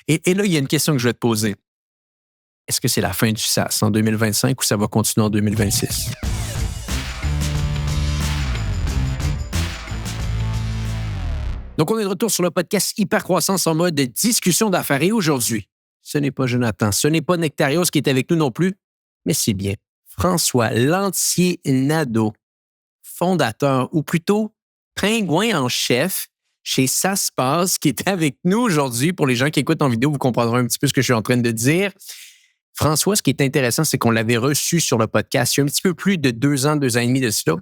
Et là, il y a une question que je vais te poser. Est-ce que c'est la fin du SaaS en 2025 ou ça va continuer en 2026? Donc, on est de retour sur le podcast Hypercroissance en mode discussion d'affaires. Et aujourd'hui, ce n'est pas Jonathan, ce n'est pas Nectarios qui est avec nous non plus, mais c'est bien François Lantier-Nadeau, fondateur, ou plutôt pingouin en chef chez SaaSpass, qui est avec nous aujourd'hui. Pour les gens qui écoutent en vidéo, vous comprendrez un petit peu ce que je suis en train de dire. François, ce qui est intéressant, c'est qu'on l'avait reçu sur le podcast il y a un petit peu plus de 2 ans, 2 ans et demi de cela.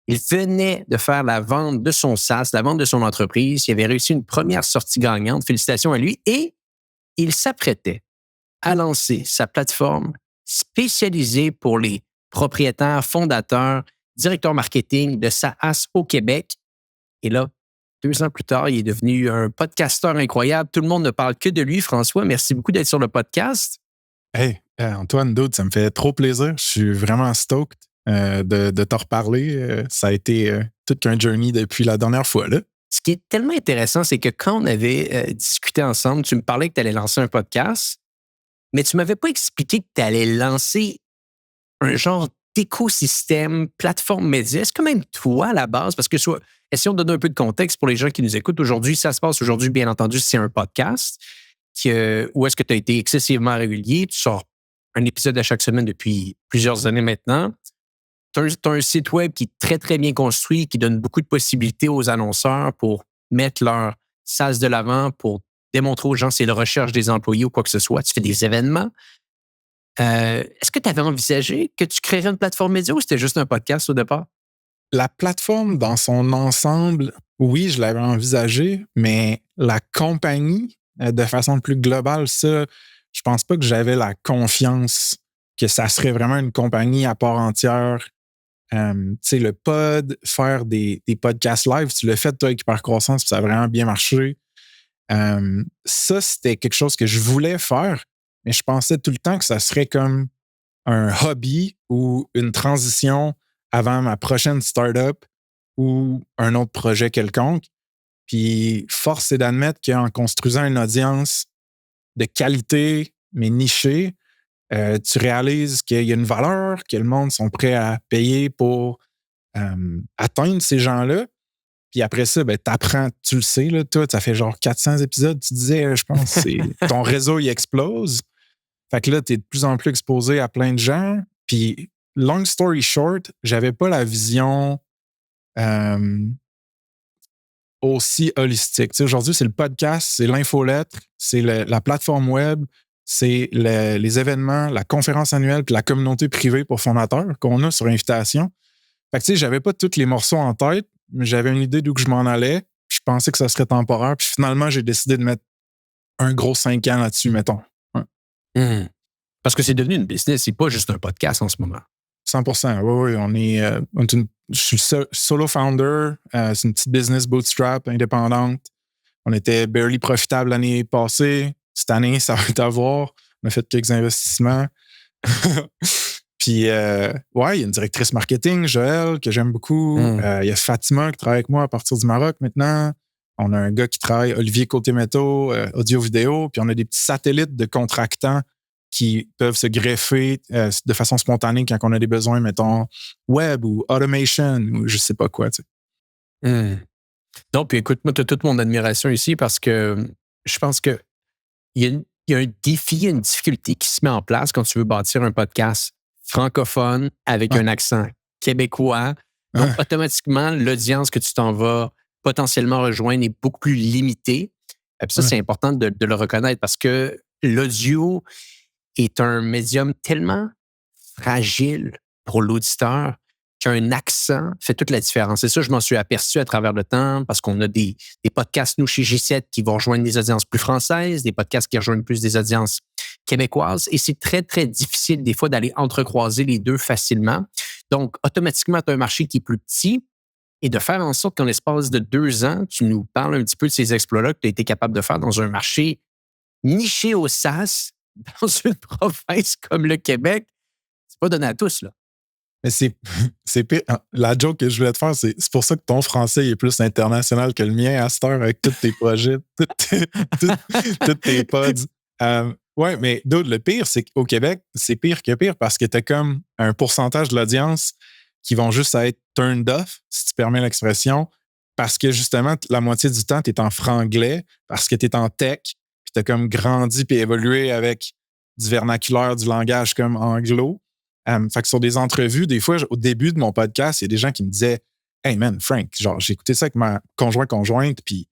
Il venait de faire la vente de son SaaS, la vente de son entreprise. Il avait réussi une première sortie gagnante. Félicitations à lui. Et il s'apprêtait à lancer sa plateforme spécialisée pour les propriétaires, fondateurs, directeurs marketing de SaaS au Québec. Et là, 2 ans plus tard, il est devenu un podcasteur incroyable. Tout le monde ne parle que de lui. François, merci beaucoup d'être sur le podcast. Hey, Antoine, dude, ça me fait trop plaisir. Je suis vraiment stoked de te reparler. Ça a été tout qu'un journey depuis la dernière fois, là. Ce qui est tellement intéressant, c'est que quand on avait discuté ensemble, tu me parlais que tu allais lancer un podcast, mais tu ne m'avais pas expliqué que tu allais lancer un genre d'écosystème, plateforme média. Est-ce que même toi, à la base, parce que essayons de donner un peu de contexte pour les gens qui nous écoutent aujourd'hui, ça se passe aujourd'hui, bien entendu, c'est un podcast où est-ce que tu as été excessivement régulier, tu sors un épisode à chaque semaine depuis plusieurs années maintenant. Tu as un site web qui est très, très bien construit, qui donne beaucoup de possibilités aux annonceurs pour mettre leur SaaS de l'avant, pour démontrer aux gens si c'est la recherche des employés ou quoi que ce soit. Tu fais des événements. Est-ce que tu avais envisagé que tu créerais une plateforme média ou c'était juste un podcast au départ? La plateforme dans son ensemble, oui, je l'avais envisagé, mais la compagnie, de façon plus globale, ça, je pense pas que j'avais la confiance que ça serait vraiment une compagnie à part entière. Tu sais, le pod, faire des podcasts live, tu l'as fait, toi, avec Hypercroissance, puis ça a vraiment bien marché. Ça, c'était quelque chose que je voulais faire, mais je pensais tout le temps que ça serait comme un hobby ou une transition avant ma prochaine startup ou un autre projet quelconque. Puis, force est d'admettre qu'en construisant une audience de qualité, mais nichée, tu réalises qu'il y a une valeur, que le monde sont prêts à payer pour atteindre ces gens-là. Puis après ça, ben, t'apprends, tu le sais, là, toi, ça fait genre 400 épisodes, tu disais, je pense, ton réseau, il explose. Fait que là, t'es de plus en plus exposé à plein de gens. Puis, long story short, j'avais pas la vision aussi holistique. Tu sais, aujourd'hui, c'est le podcast, c'est l'infolettre, c'est la plateforme web, c'est les événements, la conférence annuelle puis la communauté privée pour fondateurs qu'on a sur invitation. Fait que tu sais, j'avais pas tous les morceaux en tête, mais j'avais une idée d'où que je m'en allais. Puis je pensais que ça serait temporaire. Puis finalement, j'ai décidé de mettre un gros 5 ans là-dessus, mettons. Ouais. Parce que c'est devenu une business, c'est pas juste un podcast en ce moment. 100%. Oui, on est. Je suis solo founder. C'est une petite business bootstrap indépendante. On était barely profitable l'année passée. Cette année, ça va être à voir. On a fait quelques investissements. Puis, il y a une directrice marketing, Joël, que j'aime beaucoup. Il y a Fatima qui travaille avec moi à partir du Maroc maintenant. On a un gars qui travaille, Olivier Côté-Métaux, audio-vidéo. Puis, on a des petits satellites de contractants qui peuvent se greffer de façon spontanée quand on a des besoins, mettons, web ou automation ou je sais pas quoi, tu sais. Non, puis écoute, moi, tu as toute mon admiration ici parce que je pense qu'il y a un défi, une difficulté qui se met en place quand tu veux bâtir un podcast francophone avec un accent québécois. Donc, automatiquement, l'audience que tu t'en vas potentiellement rejoindre est beaucoup plus limitée. Et puis ça, c'est important de le reconnaître parce que l'audio est un médium tellement fragile pour l'auditeur qu'un accent fait toute la différence. Et ça, je m'en suis aperçu à travers le temps parce qu'on a des podcasts, nous, chez G7, qui vont rejoindre des audiences plus françaises, des podcasts qui rejoignent plus des audiences québécoises. Et c'est très, très difficile, des fois, d'aller entrecroiser les deux facilement. Donc, automatiquement, tu as un marché qui est plus petit et de faire en sorte qu'en l'espace de 2 ans, tu nous parles un petit peu de ces exploits-là que tu as été capable de faire dans un marché niché au SaaS, dans une province comme le Québec. C'est pas donné à tous, là. Mais c'est pire. La joke que je voulais te faire, c'est pour ça que ton français est plus international que le mien à cette heure avec tous tes projets, tous tes pods. Ouais, mais dude, le pire, c'est qu'au Québec, c'est pire que pire parce que t'as comme un pourcentage de l'audience qui vont juste être turned off, si tu permets l'expression, parce que justement, la moitié du temps, t'es en franglais, parce que t'es en tech, puis t'as comme grandi puis évolué avec du vernaculaire, du langage comme anglo. Fait que sur des entrevues, des fois, au début de mon podcast, il y a des gens qui me disaient Hey man, Frank, genre, j'ai écouté ça avec ma conjointe, puis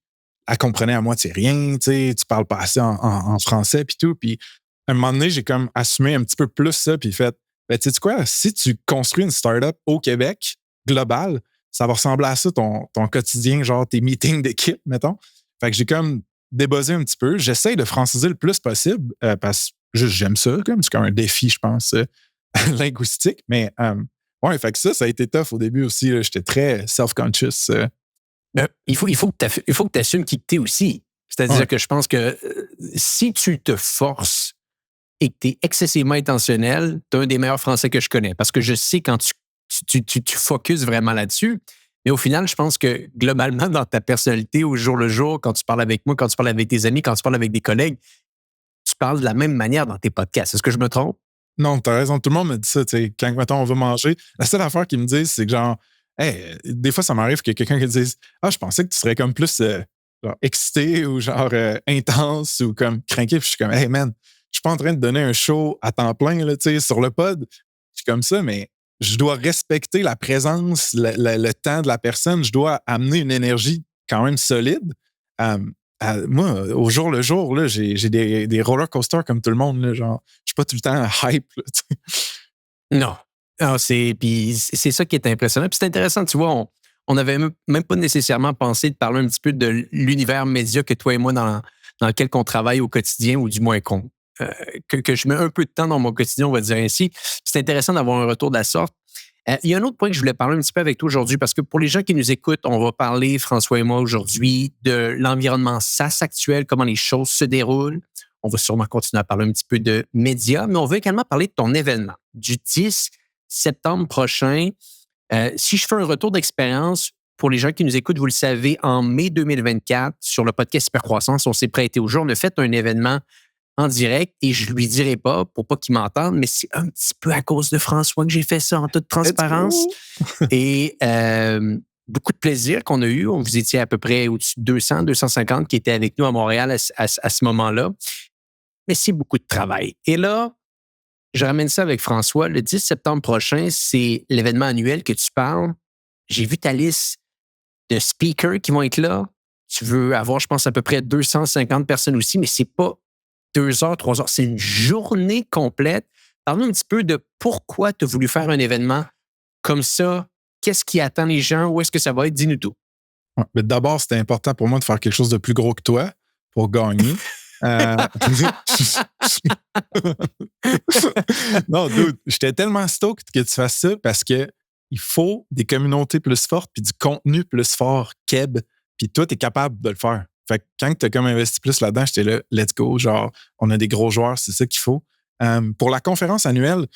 elle comprenait à moitié rien, tu sais, tu parles pas assez en français, puis tout. Puis à un moment donné, j'ai comme assumé un petit peu plus ça, puis fait, ben, tu sais quoi, si tu construis une startup au Québec, globale, ça va ressembler à ça, ton quotidien, genre tes meetings d'équipe, mettons. Fait que j'ai comme débuzzé un petit peu. J'essaie de franciser le plus possible parce que juste j'aime ça, comme c'est comme un défi, je pense, linguistique. Mais ouais, fait que ça a été tough au début aussi. Là. J'étais très self-conscious. Il faut que tu assumes qui tu es aussi. C'est-à-dire que je pense que si tu te forces et que tu es excessivement intentionnel, tu es un des meilleurs Français que je connais. Parce que je sais quand tu focuses vraiment là-dessus. Mais au final, je pense que globalement, dans ta personnalité, au jour le jour, quand tu parles avec moi, quand tu parles avec tes amis, quand tu parles avec des collègues, tu parles de la même manière dans tes podcasts. Est-ce que je me trompe? Non, t'as raison. Tout le monde me dit ça. Quand, mettons, on va manger, la seule affaire qu'ils me disent, c'est que genre, hey, des fois, ça m'arrive qu'il y a quelqu'un qui dise Ah, je pensais que tu serais comme plus genre, excité ou genre intense ou comme craqué. Puis je suis comme, hey man, je suis pas en train de donner un show à temps plein là, sur le pod. Je suis comme ça, mais je dois respecter la présence, le temps de la personne. Je dois amener une énergie quand même solide. Moi, au jour le jour, là, j'ai des roller coasters comme tout le monde. Là, genre, je suis pas tout le temps hype. Là, Non. Ah, c'est ça qui est impressionnant. Puis c'est intéressant, tu vois, on n'avait même pas nécessairement pensé de parler un petit peu de l'univers média que toi et moi dans lequel on travaille au quotidien, ou du moins que je mets un peu de temps dans mon quotidien, on va dire ainsi. C'est intéressant d'avoir un retour de la sorte. Il y a un autre point que je voulais parler un petit peu avec toi aujourd'hui, parce que pour les gens qui nous écoutent, on va parler, François et moi, aujourd'hui, de l'environnement SaaS actuel, comment les choses se déroulent. On va sûrement continuer à parler un petit peu de médias, mais on veut également parler de ton événement du 10 septembre prochain. Si je fais un retour d'expérience, pour les gens qui nous écoutent, vous le savez, en mai 2024, sur le podcast Hypercroissance, on s'est prêté au jeu. On a fait un événement en direct et je lui dirai pas pour pas qu'il m'entende, mais c'est un petit peu à cause de François que j'ai fait ça en toute transparence. Et beaucoup de plaisir qu'on a eu. Vous étiez à peu près au-dessus de 200, 250 qui étaient avec nous à Montréal à ce moment-là. Mais c'est beaucoup de travail. Et là, je ramène ça avec François. Le 10 septembre prochain, c'est l'événement annuel que tu parles. J'ai vu ta liste de speakers qui vont être là. Tu veux avoir, je pense, à peu près 250 personnes aussi, mais c'est pas 2 heures, 3 heures. C'est une journée complète. Parle-nous un petit peu de pourquoi tu as voulu faire un événement comme ça. Qu'est-ce qui attend les gens? Où est-ce que ça va être? Dis-nous tout. Ouais, mais d'abord, c'était important pour moi de faire quelque chose de plus gros que toi pour gagner. Non, dude, j'étais tellement stoked que tu fasses ça parce que il faut des communautés plus fortes puis du contenu plus fort, Keb. Puis toi, tu es capable de le faire. Fait que quand tu as comme investi plus là-dedans, j'étais là, let's go. Genre, on a des gros joueurs, c'est ça qu'il faut. Pour la conférence annuelle,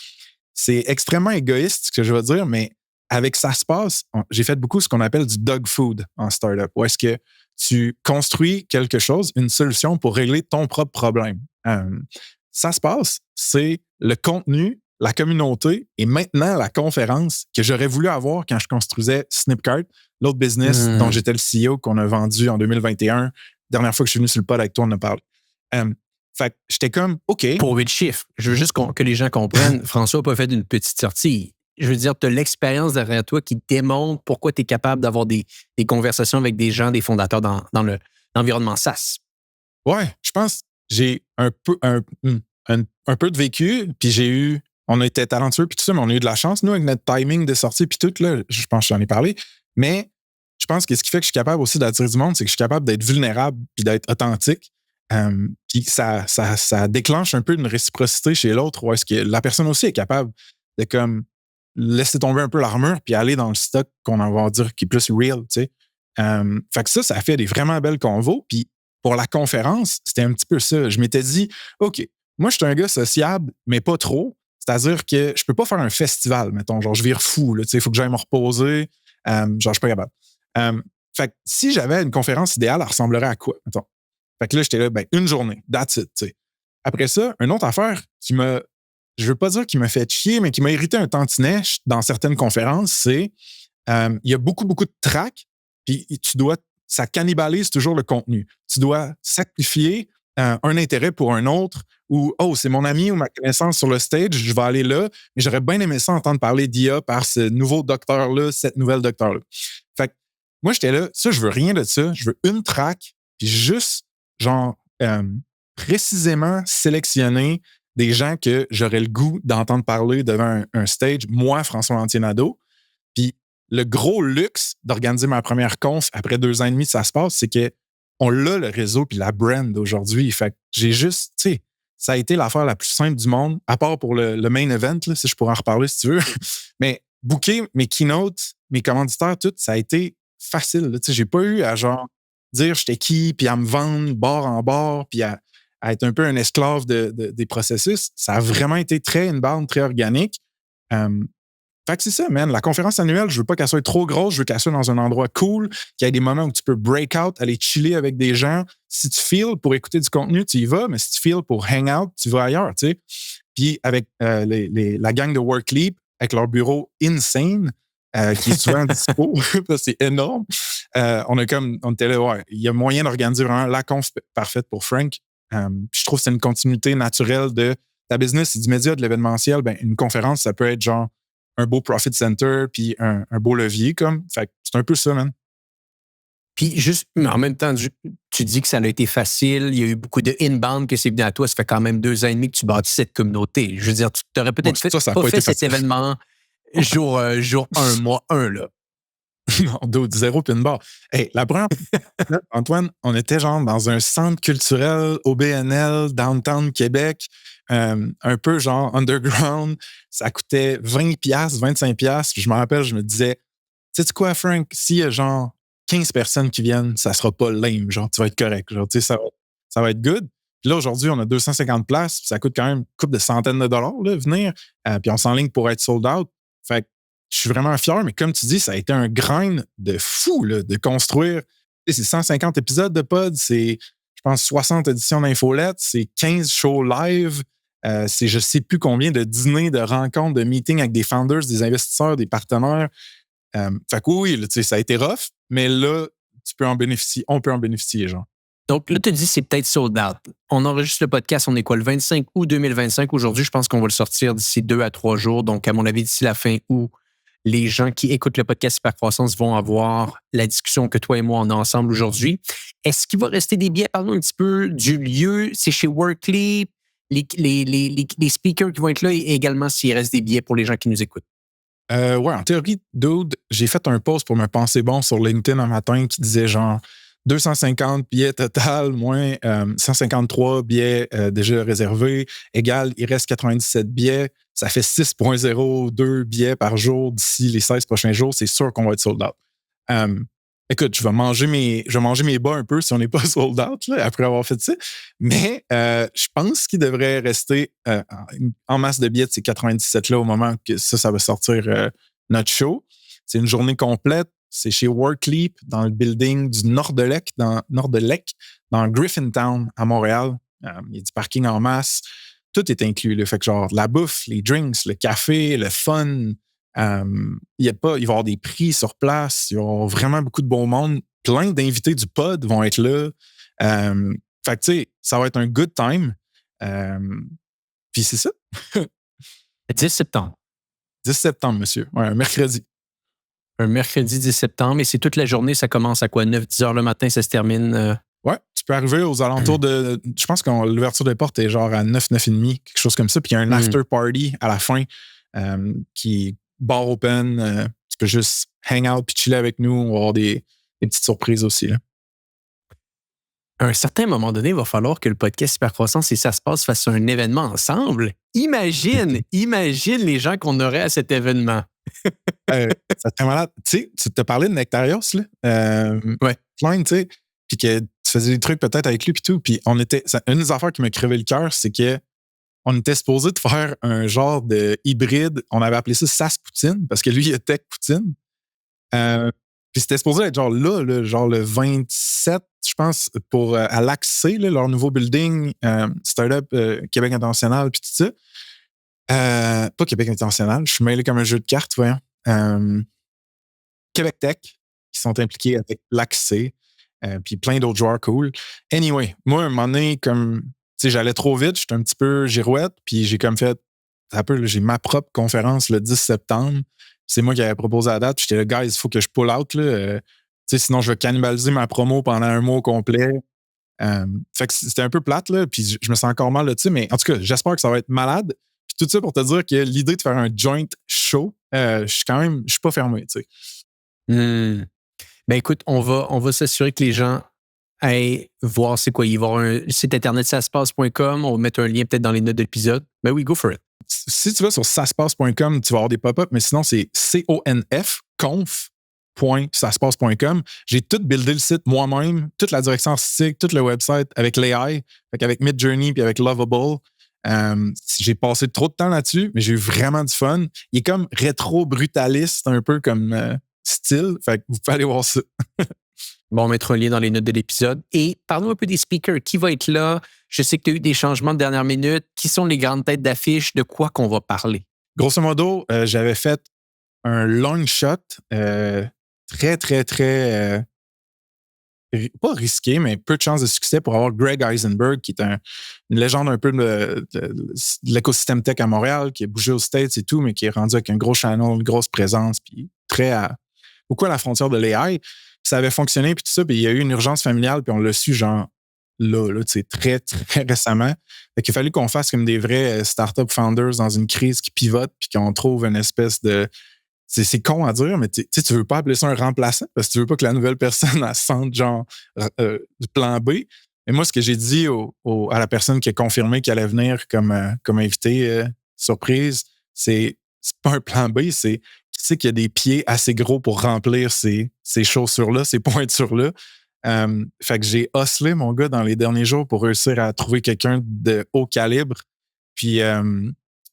c'est extrêmement égoïste ce que je veux dire, mais avec ça se passe, j'ai fait beaucoup ce qu'on appelle du dog food en startup, où est-ce que tu construis quelque chose, une solution pour régler ton propre problème. Ça se passe, c'est le contenu, la communauté et maintenant la conférence que j'aurais voulu avoir quand je construisais Snipcart, l'autre business dont j'étais le CEO qu'on a vendu en 2021. Dernière fois que je suis venu sur le pod avec toi, on en a parlé. Fait que j'étais comme, OK. Pour 8 chiffres, je veux juste que les gens comprennent, François n'a pas fait une petite sortie. Je veux dire, tu as l'expérience derrière toi qui démontre pourquoi tu es capable d'avoir des conversations avec des gens, des fondateurs dans l'environnement SaaS. Ouais, je pense que j'ai un peu de vécu, puis on a été talentueux, puis tout ça, mais on a eu de la chance, nous, avec notre timing de sortie, puis tout, là, je pense que j'en ai parlé. Mais je pense que ce qui fait que je suis capable aussi d'attirer du monde, c'est que je suis capable d'être vulnérable, puis d'être authentique. Puis ça déclenche un peu une réciprocité chez l'autre, où est-ce que la personne aussi est capable de comme laisser tomber un peu l'armure puis aller dans le stock qu'on va dire qui est plus real, tu sais. Fait que ça fait des vraiment belles convos. Puis pour la conférence, c'était un petit peu ça. Je m'étais dit, OK, moi, je suis un gars sociable, mais pas trop. C'est-à-dire que je peux pas faire un festival, mettons. Genre, je vire fou, là, tu sais, il faut que j'aille me reposer. Genre, je suis pas capable. Fait que si j'avais une conférence idéale, elle ressemblerait à quoi, mettons? Fait que là, j'étais là, ben, une journée, that's it, tu sais. après ça, une autre affaire je veux pas dire qui m'a fait chier, mais qui m'a irrité un tantinet dans certaines conférences, c'est il y a beaucoup, beaucoup de tracks, puis ça cannibalise toujours le contenu. Tu dois sacrifier un intérêt pour un autre, ou « Oh, c'est mon ami ou ma connaissance sur le stage, je vais aller là, mais j'aurais bien aimé ça entendre parler d'IA par ce nouveau docteur-là, cette nouvelle docteur-là. » Fait que moi, j'étais là, ça, je veux rien de ça. Je veux une track, puis juste, genre, précisément sélectionner des gens que j'aurais le goût d'entendre parler devant un stage, moi, François Lantier-Nadeau. Puis le gros luxe d'organiser ma première conf après 2 ans et demi que ça se passe, c'est qu'on a le réseau puis la brand aujourd'hui. Fait que j'ai juste, tu sais, ça a été l'affaire la plus simple du monde, à part pour le main event, là, si je pourrais en reparler si tu veux. Mais booker mes keynotes, mes commanditaires, tout, ça a été facile. Tu sais, j'ai pas eu à genre dire j'étais qui, puis à me vendre bord en bord, puis à être un peu un esclave des processus. Ça a vraiment été très inbound, très organique. Fait que c'est ça, man. La conférence annuelle, je veux pas qu'elle soit trop grosse, je veux qu'elle soit dans un endroit cool, qu'il y ait des moments où tu peux break out, aller chiller avec des gens. Si tu feels pour écouter du contenu, tu y vas, mais si tu feels pour hang out, tu vas ailleurs, tu sais. Puis avec la gang de WorkLeap, avec leur bureau insane, qui est souvent dispo, c'est énorme. On était là, ouais, il y a moyen d'organiser vraiment la conf parfaite pour Frank. Je trouve que c'est une continuité naturelle de ta business, c'est du média, de l'événementiel. Ben, une conférence, ça peut être genre un beau profit center puis un beau levier, comme. Fait que c'est un peu ça, man. Puis juste, en même temps, tu dis que ça a été facile, il y a eu beaucoup de inbound que c'est venu à toi. Ça fait quand même 2 ans et demi que tu bâtis cette communauté. Je veux dire, tu t'aurais peut-être pas fait cet événement jour 1, mois 1, là. Non, d'autres, 0 puis une barre. Hey, la première, Antoine, on était genre dans un centre culturel OBNL, downtown Québec, un peu genre underground. Ça coûtait 20$, 25$. Puis je me rappelle, je me disais, sais-tu quoi, Frank, s'il y a genre 15 personnes qui viennent, ça sera pas lame, genre, tu vas être correct. Genre, tu sais, ça va être good. Puis là, aujourd'hui, on a 250 places, puis ça coûte quand même une couple de centaines de dollars, là, venir. Puis on s'enligne pour être sold out. Fait que je suis vraiment fier, mais comme tu dis, ça a été un grind de fou, là, de construire. C'est 150 épisodes de pod, c'est, je pense, 60 éditions d'infolettes, c'est 15 shows live, c'est je sais plus combien de dîners, de rencontres, de meetings avec des founders, des investisseurs, des partenaires. Fait que oui, là, ça a été rough, mais là, on peut en bénéficier, genre. Donc là, tu dis c'est peut-être sold out. On enregistre le podcast, on est quoi, le 25 août 2025 aujourd'hui? Je pense qu'on va le sortir d'ici 2 à 3 jours. Donc, à mon avis, d'ici la fin août, les gens qui écoutent le podcast Hypercroissance vont avoir la discussion que toi et moi on a ensemble aujourd'hui. Est-ce qu'il va rester des billets? Parlons un petit peu du lieu. C'est chez WorkLeap, les speakers qui vont être là et également s'il reste des billets pour les gens qui nous écoutent. Ouais, en théorie, dude, j'ai fait un post pour me penser bon sur LinkedIn un matin qui disait genre 250 billets total, moins 153 billets déjà réservés, égal, il reste 97 billets. Ça fait 6,02 billets par jour d'ici les 16 prochains jours. C'est sûr qu'on va être sold out. Écoute, je vais manger mes bas un peu si on n'est pas sold out là, après avoir fait ça. Mais je pense qu'il devrait rester en masse de billets de ces 97-là au moment que ça va sortir notre show. C'est une journée complète. C'est chez WorkLeap, dans le building du Nord-de-Lec, dans Griffintown, à Montréal. Il y a du parking en masse. Tout est inclus. Là. Fait que genre la bouffe, les drinks, le café, le fun. Il va y avoir des prix sur place. Il va y avoir vraiment beaucoup de bon monde. Plein d'invités du pod vont être là. Fait que tu sais, ça va être un good time. Puis c'est ça. 10 septembre. 10 septembre, monsieur. Ouais, un mercredi. Un mercredi 10 septembre. Et c'est toute la journée. Ça commence à quoi? 9-10 heures le matin, ça se termine? Ouais, tu peux arriver aux alentours de... Je pense que l'ouverture des portes est genre à 9-9h30, quelque chose comme ça. Puis il y a un after party à la fin qui est bar open. Tu peux juste hang out puis chiller avec nous. On va avoir des petites surprises aussi. Là. À un certain moment donné, il va falloir que le podcast Hypercroissance et ça se passe face à un événement ensemble. Imagine les gens qu'on aurait à cet événement. Ça serait malade. Tu sais, tu te parlais de Nectarios, là. Ouais. Plein, tu sais. Puis que tu faisais des trucs peut-être avec lui puis tout. Puis une des affaires qui m'a crevé le cœur, c'est que on était supposé de faire un genre de hybride. On avait appelé ça SAS Poutine parce que lui, il a Tech Poutine. Puis c'était supposé être genre là, genre le 27, je pense, pour à l'Accès, leur nouveau building, Startup Québec International, puis tout ça. Pas Québec International, je suis mêlé comme un jeu de cartes, voyons. Québec Tech, qui sont impliqués avec l'Accès, puis plein d'autres joueurs cool. Anyway, moi, un moment donné, comme, tu sais, j'allais trop vite, j'étais un petit peu girouette, puis j'ai comme fait, un peu, là, j'ai ma propre conférence le 10 septembre. C'est moi qui avais proposé la date. J'étais là, guys, il faut que je pull out. Là, tu sais, sinon, je vais cannibaliser ma promo pendant un mois complet. Fait que c'était un peu plate, là, puis je me sens encore mal là-dessus. Mais en tout cas, j'espère que ça va être malade. Puis tout ça pour te dire que l'idée de faire un joint show, je suis pas fermé, tu sais. Ben écoute, on va s'assurer que les gens aillent voir c'est quoi. Il va y avoir un site internet saspace.com. On va mettre un lien peut-être dans les notes de l'épisode. Ben oui, go for it. Si tu vas sur saspace.com, tu vas avoir des pop-ups, mais sinon, c'est conf.saspace.com. J'ai tout buildé le site moi-même, toute la direction artistique, tout le website avec l'AI, avec Midjourney puis avec Lovable. J'ai passé trop de temps là-dessus, mais j'ai eu vraiment du fun. Il est comme rétro-brutaliste, un peu comme style. Fait que vous pouvez aller voir ça. Bon, on mettra un lien dans les notes de l'épisode. Et parlons un peu des speakers. Qui va être là? Je sais que tu as eu des changements de dernière minute. Qui sont les grandes têtes d'affiche? De quoi qu'on va parler? Grosso modo, j'avais fait un long shot très, très, très pas risqué, mais peu de chances de succès pour avoir Greg Eisenberg, qui est une légende un peu de l'écosystème tech à Montréal, qui a bougé aux States et tout, mais qui est rendu avec un gros channel, une grosse présence, puis beaucoup à la frontière de l'AI. Ça avait fonctionné, puis tout ça, puis il y a eu une urgence familiale, puis on l'a su, genre, là tu sais, très, très récemment. Fait qu'il a fallu qu'on fasse comme des vrais startup founders dans une crise qui pivote, puis qu'on trouve une espèce de... C'est con à dire, mais tu veux pas appeler ça un remplaçant parce que tu veux pas que la nouvelle personne elle sente genre du plan B. Et moi, ce que j'ai dit à la personne qui a confirmé qu'elle allait venir comme invité surprise, c'est pas un plan B, c'est qui sait qu'il y a des pieds assez gros pour remplir ces chaussures-là, ces pointures-là. Fait que j'ai hustlé, mon gars, dans les derniers jours pour réussir à trouver quelqu'un de haut calibre. Puis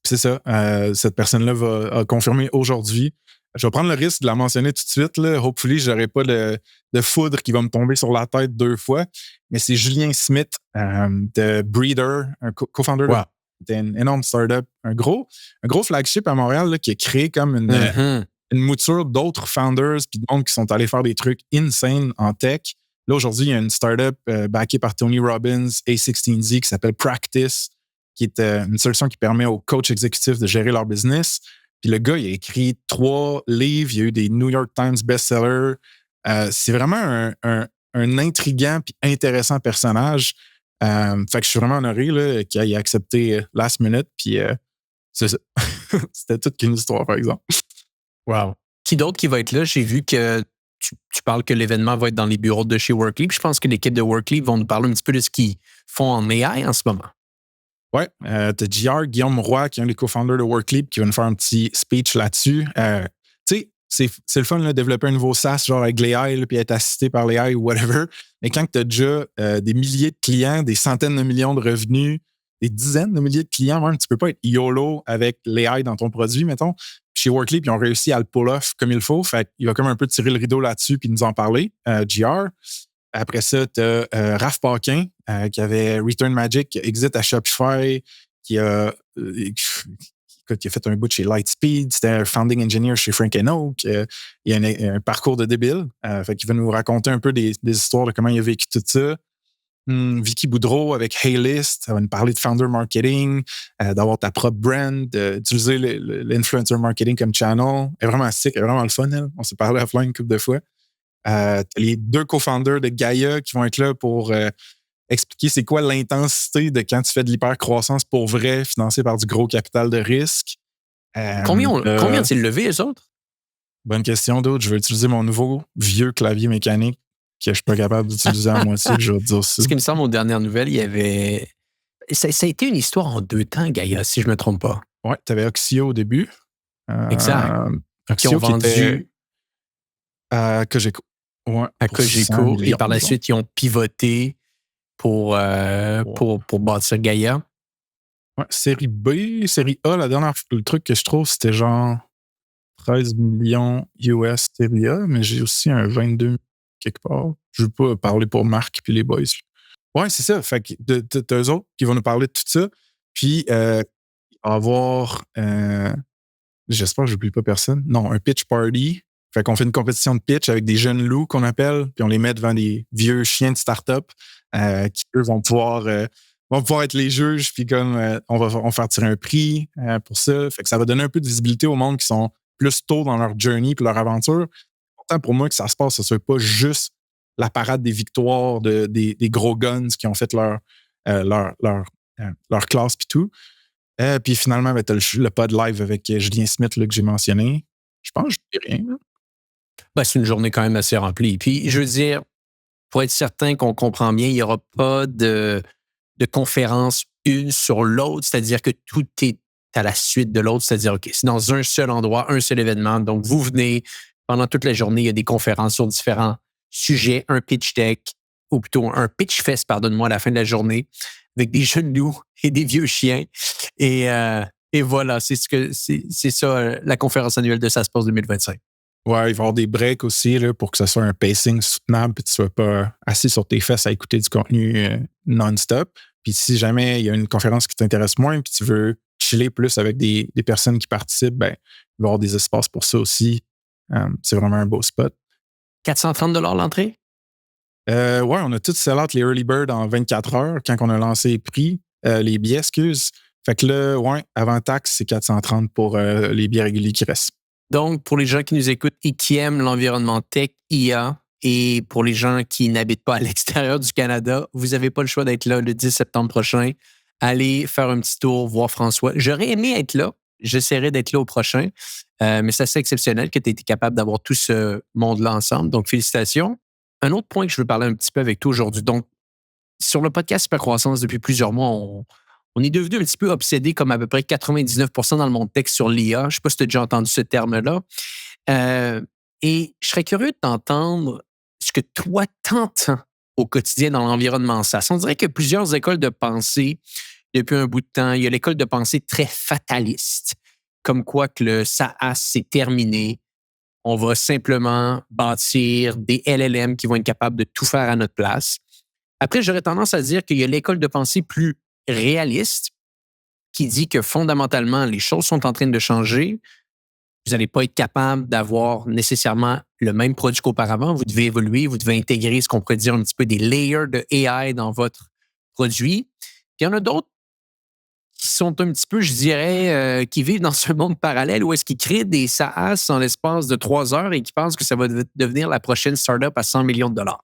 c'est ça, cette personne-là a confirmé aujourd'hui. Je vais prendre le risque de la mentionner tout de suite. Là. Hopefully, je n'aurai pas de foudre qui va me tomber sur la tête 2 fois. Mais c'est Julien Smith de Breeder, un co-founder d'une énorme startup, un gros flagship à Montréal là, qui a créé comme une mouture d'autres founders puis de monde qui sont allés faire des trucs insane en tech. Là, aujourd'hui, il y a une startup backée par Tony Robbins, A16Z, qui s'appelle Practice, qui est une solution qui permet aux coachs exécutifs de gérer leur business. Puis le gars, il a écrit 3 livres, il y a eu des New York Times best-sellers. C'est vraiment un intriguant puis intéressant personnage. Fait que je suis vraiment honoré là, qu'il ait accepté last minute. Puis c'est ça. C'était toute qu'une histoire, par exemple. Wow. Qui d'autre qui va être là? J'ai vu que tu parles que l'événement va être dans les bureaux de chez Workly. Puis je pense que l'équipe de Workly vont nous parler un petit peu de ce qu'ils font en AI en ce moment. Ouais, t'as JR, Guillaume Roy, qui est un des co-founders de Workleap, qui va nous faire un petit speech là-dessus. Tu sais, c'est le fun de développer un nouveau SaaS, genre avec l'AI, puis être assisté par l'AI ou whatever. Mais quand tu as déjà des milliers de clients, des centaines de millions de revenus, des dizaines de milliers de clients, même, tu peux pas être YOLO avec l'AI dans ton produit, mettons. Chez Workleap, ils ont réussi à le pull-off comme il faut. Fait qu'il va comme un peu tirer le rideau là-dessus puis nous en parler, JR. Après ça, tu as Raph Paquin, qui avait Return Magic, exit à Shopify, qui a fait un bout chez Lightspeed. C'était un founding engineer chez Frank Oak. Il a un parcours de débile. Fait qu'il va nous raconter un peu des histoires de comment il a vécu tout ça. Vicky Boudreau avec Haylist, elle va nous parler de founder marketing, d'avoir ta propre brand, d'utiliser l'influencer marketing comme channel. Elle est vraiment sick, elle est vraiment le fun, elle. On s'est parlé offline une couple de fois. T'as les 2 co-founders de Gaia qui vont être là pour expliquer c'est quoi l'intensité de quand tu fais de l'hypercroissance pour vrai, financé par du gros capital de risque. Combien ont-ils levé, eux autres? Bonne question, d'autres. Je vais utiliser mon nouveau vieux clavier mécanique que je suis pas capable d'utiliser à moitié. Je vais te dire ça. Ce qui me semble, aux dernières nouvelles, il y avait... Ça a été une histoire en 2 temps, Gaia, si je me trompe pas. Ouais, t'avais Oxio au début. Exact. Oxio qui ont vendu à Cogeco. Ouais, à Cogeco. Et par la suite, ils ont pivoté pour bâtir Gaia. Ouais, série B, série A, le truc que je trouve, c'était genre 13 millions US Serie A, mais j'ai aussi un 22 quelque part. Je ne veux pas parler pour Marc et les boys. Ouais, c'est ça. Fait que d'eux autres qui vont nous parler de tout ça. Puis, il va y avoir, j'espère que j'oublie pas personne. Non, un pitch party. Fait qu'on fait une compétition de pitch avec des jeunes loups qu'on appelle, puis on les met devant des vieux chiens de start-up qui, eux, vont pouvoir être les juges, puis comme on va faire tirer un prix pour ça. Fait que ça va donner un peu de visibilité au monde qui sont plus tôt dans leur journey puis leur aventure. Pourtant, pour moi, que ça se passe, ce ne soit pas juste la parade des victoires des gros guns qui ont fait leur classe puis tout. Puis finalement, tu as le pod live avec Julien Smith là, que j'ai mentionné. Je pense que je dis rien. Ben, c'est une journée quand même assez remplie. Puis, je veux dire, pour être certain qu'on comprend bien, il n'y aura pas de conférence une sur l'autre, c'est-à-dire que tout est à la suite de l'autre, c'est-à-dire, OK, c'est dans un seul endroit, un seul événement. Donc, vous venez, pendant toute la journée, il y a des conférences sur différents sujets, un pitch deck, ou plutôt un pitch fest, pardonne-moi, à la fin de la journée, avec des jeunes loups et des vieux chiens. Et voilà, c'est ça, la conférence annuelle de Ça se passe 2025. Ouais, il va y avoir des breaks aussi là, pour que ce soit un pacing soutenable et que tu ne sois pas assis sur tes fesses à écouter du contenu non-stop. Puis si jamais il y a une conférence qui t'intéresse moins puis tu veux chiller plus avec des personnes qui participent, ben, il va y avoir des espaces pour ça aussi. C'est vraiment un beau spot. 430 $ l'entrée? Ouais, on a tout sell-out les Early Bird en 24 heures quand on a lancé les prix, les billets, excuse. Fait que là, ouais, avant taxe, c'est 430 pour les billets réguliers qui restent. Donc, pour les gens qui nous écoutent et qui aiment l'environnement tech, IA, et pour les gens qui n'habitent pas à l'extérieur du Canada, vous n'avez pas le choix d'être là le 10 septembre prochain. Allez faire un petit tour, voir François. J'aurais aimé être là. J'essaierai d'être là au prochain. Mais c'est assez exceptionnel que tu aies été capable d'avoir tout ce monde-là ensemble. Donc, félicitations. Un autre point que je veux parler un petit peu avec toi aujourd'hui. Donc, sur le podcast Hypercroissance, depuis plusieurs mois, on est devenu un petit peu obsédé, comme à peu près 99 % dans le monde tech, sur l'IA. Je ne sais pas si tu as déjà entendu ce terme-là. Et je serais curieux de t'entendre ce que toi t'entends au quotidien dans l'environnement SaaS. On dirait qu'il y a plusieurs écoles de pensée depuis un bout de temps. Il y a l'école de pensée très fataliste, comme quoi que le SaaS, c'est terminé. On va simplement bâtir des LLM qui vont être capables de tout faire à notre place. Après, j'aurais tendance à dire qu'il y a l'école de pensée plus réaliste qui dit que fondamentalement, les choses sont en train de changer. Vous n'allez pas être capable d'avoir nécessairement le même produit qu'auparavant. Vous devez évoluer, vous devez intégrer ce qu'on pourrait dire un petit peu des layers de AI dans votre produit. Puis il y en a d'autres qui sont un petit peu, je dirais, qui vivent dans ce monde parallèle où est-ce qu'ils créent des SaaS en l'espace de 3 heures et qui pensent que ça va devenir la prochaine startup à 100 millions de dollars.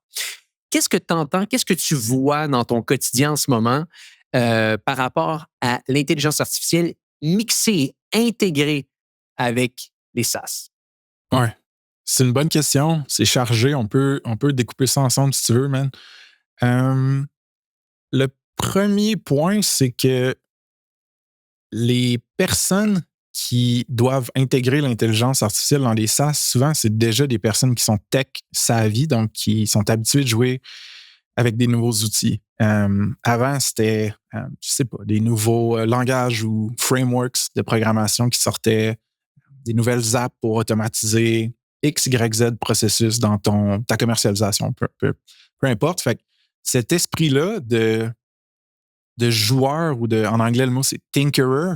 Qu'est-ce que tu entends? Qu'est-ce que tu vois dans ton quotidien en ce moment par rapport à l'intelligence artificielle mixée et intégrée avec les SaaS? Ouais. C'est une bonne question. C'est chargé. On peut découper ça ensemble si tu veux, man. Le premier point, c'est que les personnes qui doivent intégrer l'intelligence artificielle dans les SaaS, souvent, c'est déjà des personnes qui sont tech savvy, donc qui sont habituées de jouer avec des nouveaux outils. Avant, c'était, je sais pas, des nouveaux langages ou frameworks de programmation qui sortaient, des nouvelles apps pour automatiser X, Y, Z processus dans ta commercialisation, peu importe. Fait que cet esprit-là de joueur ou en anglais, le mot, c'est tinkerer,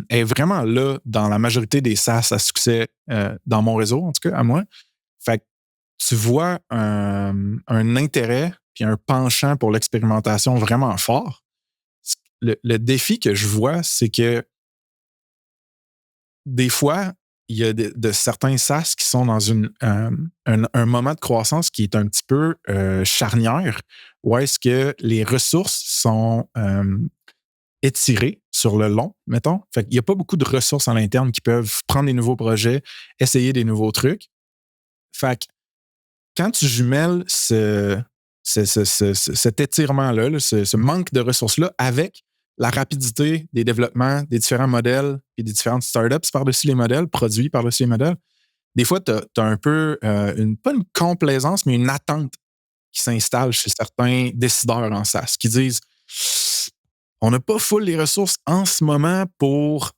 est vraiment là dans la majorité des SaaS à succès dans mon réseau, en tout cas, à moi. Fait que tu vois un intérêt puis un penchant pour l'expérimentation vraiment fort. Le défi que je vois, c'est que des fois, il y a de certains SaaS qui sont dans un moment de croissance qui est un petit peu charnière, où est-ce que les ressources sont étirées sur le long, mettons. Fait qu'il n'y a pas beaucoup de ressources à l'interne qui peuvent prendre des nouveaux projets, essayer des nouveaux trucs. Fait que quand tu jumelles cet étirement-là, ce manque de ressources-là avec la rapidité des développements des différents modèles et des différentes startups par-dessus les modèles, produits par-dessus les modèles, des fois, tu as un peu, pas une complaisance, mais une attente qui s'installe chez certains décideurs en SaaS qui disent on n'a pas full les ressources en ce moment pour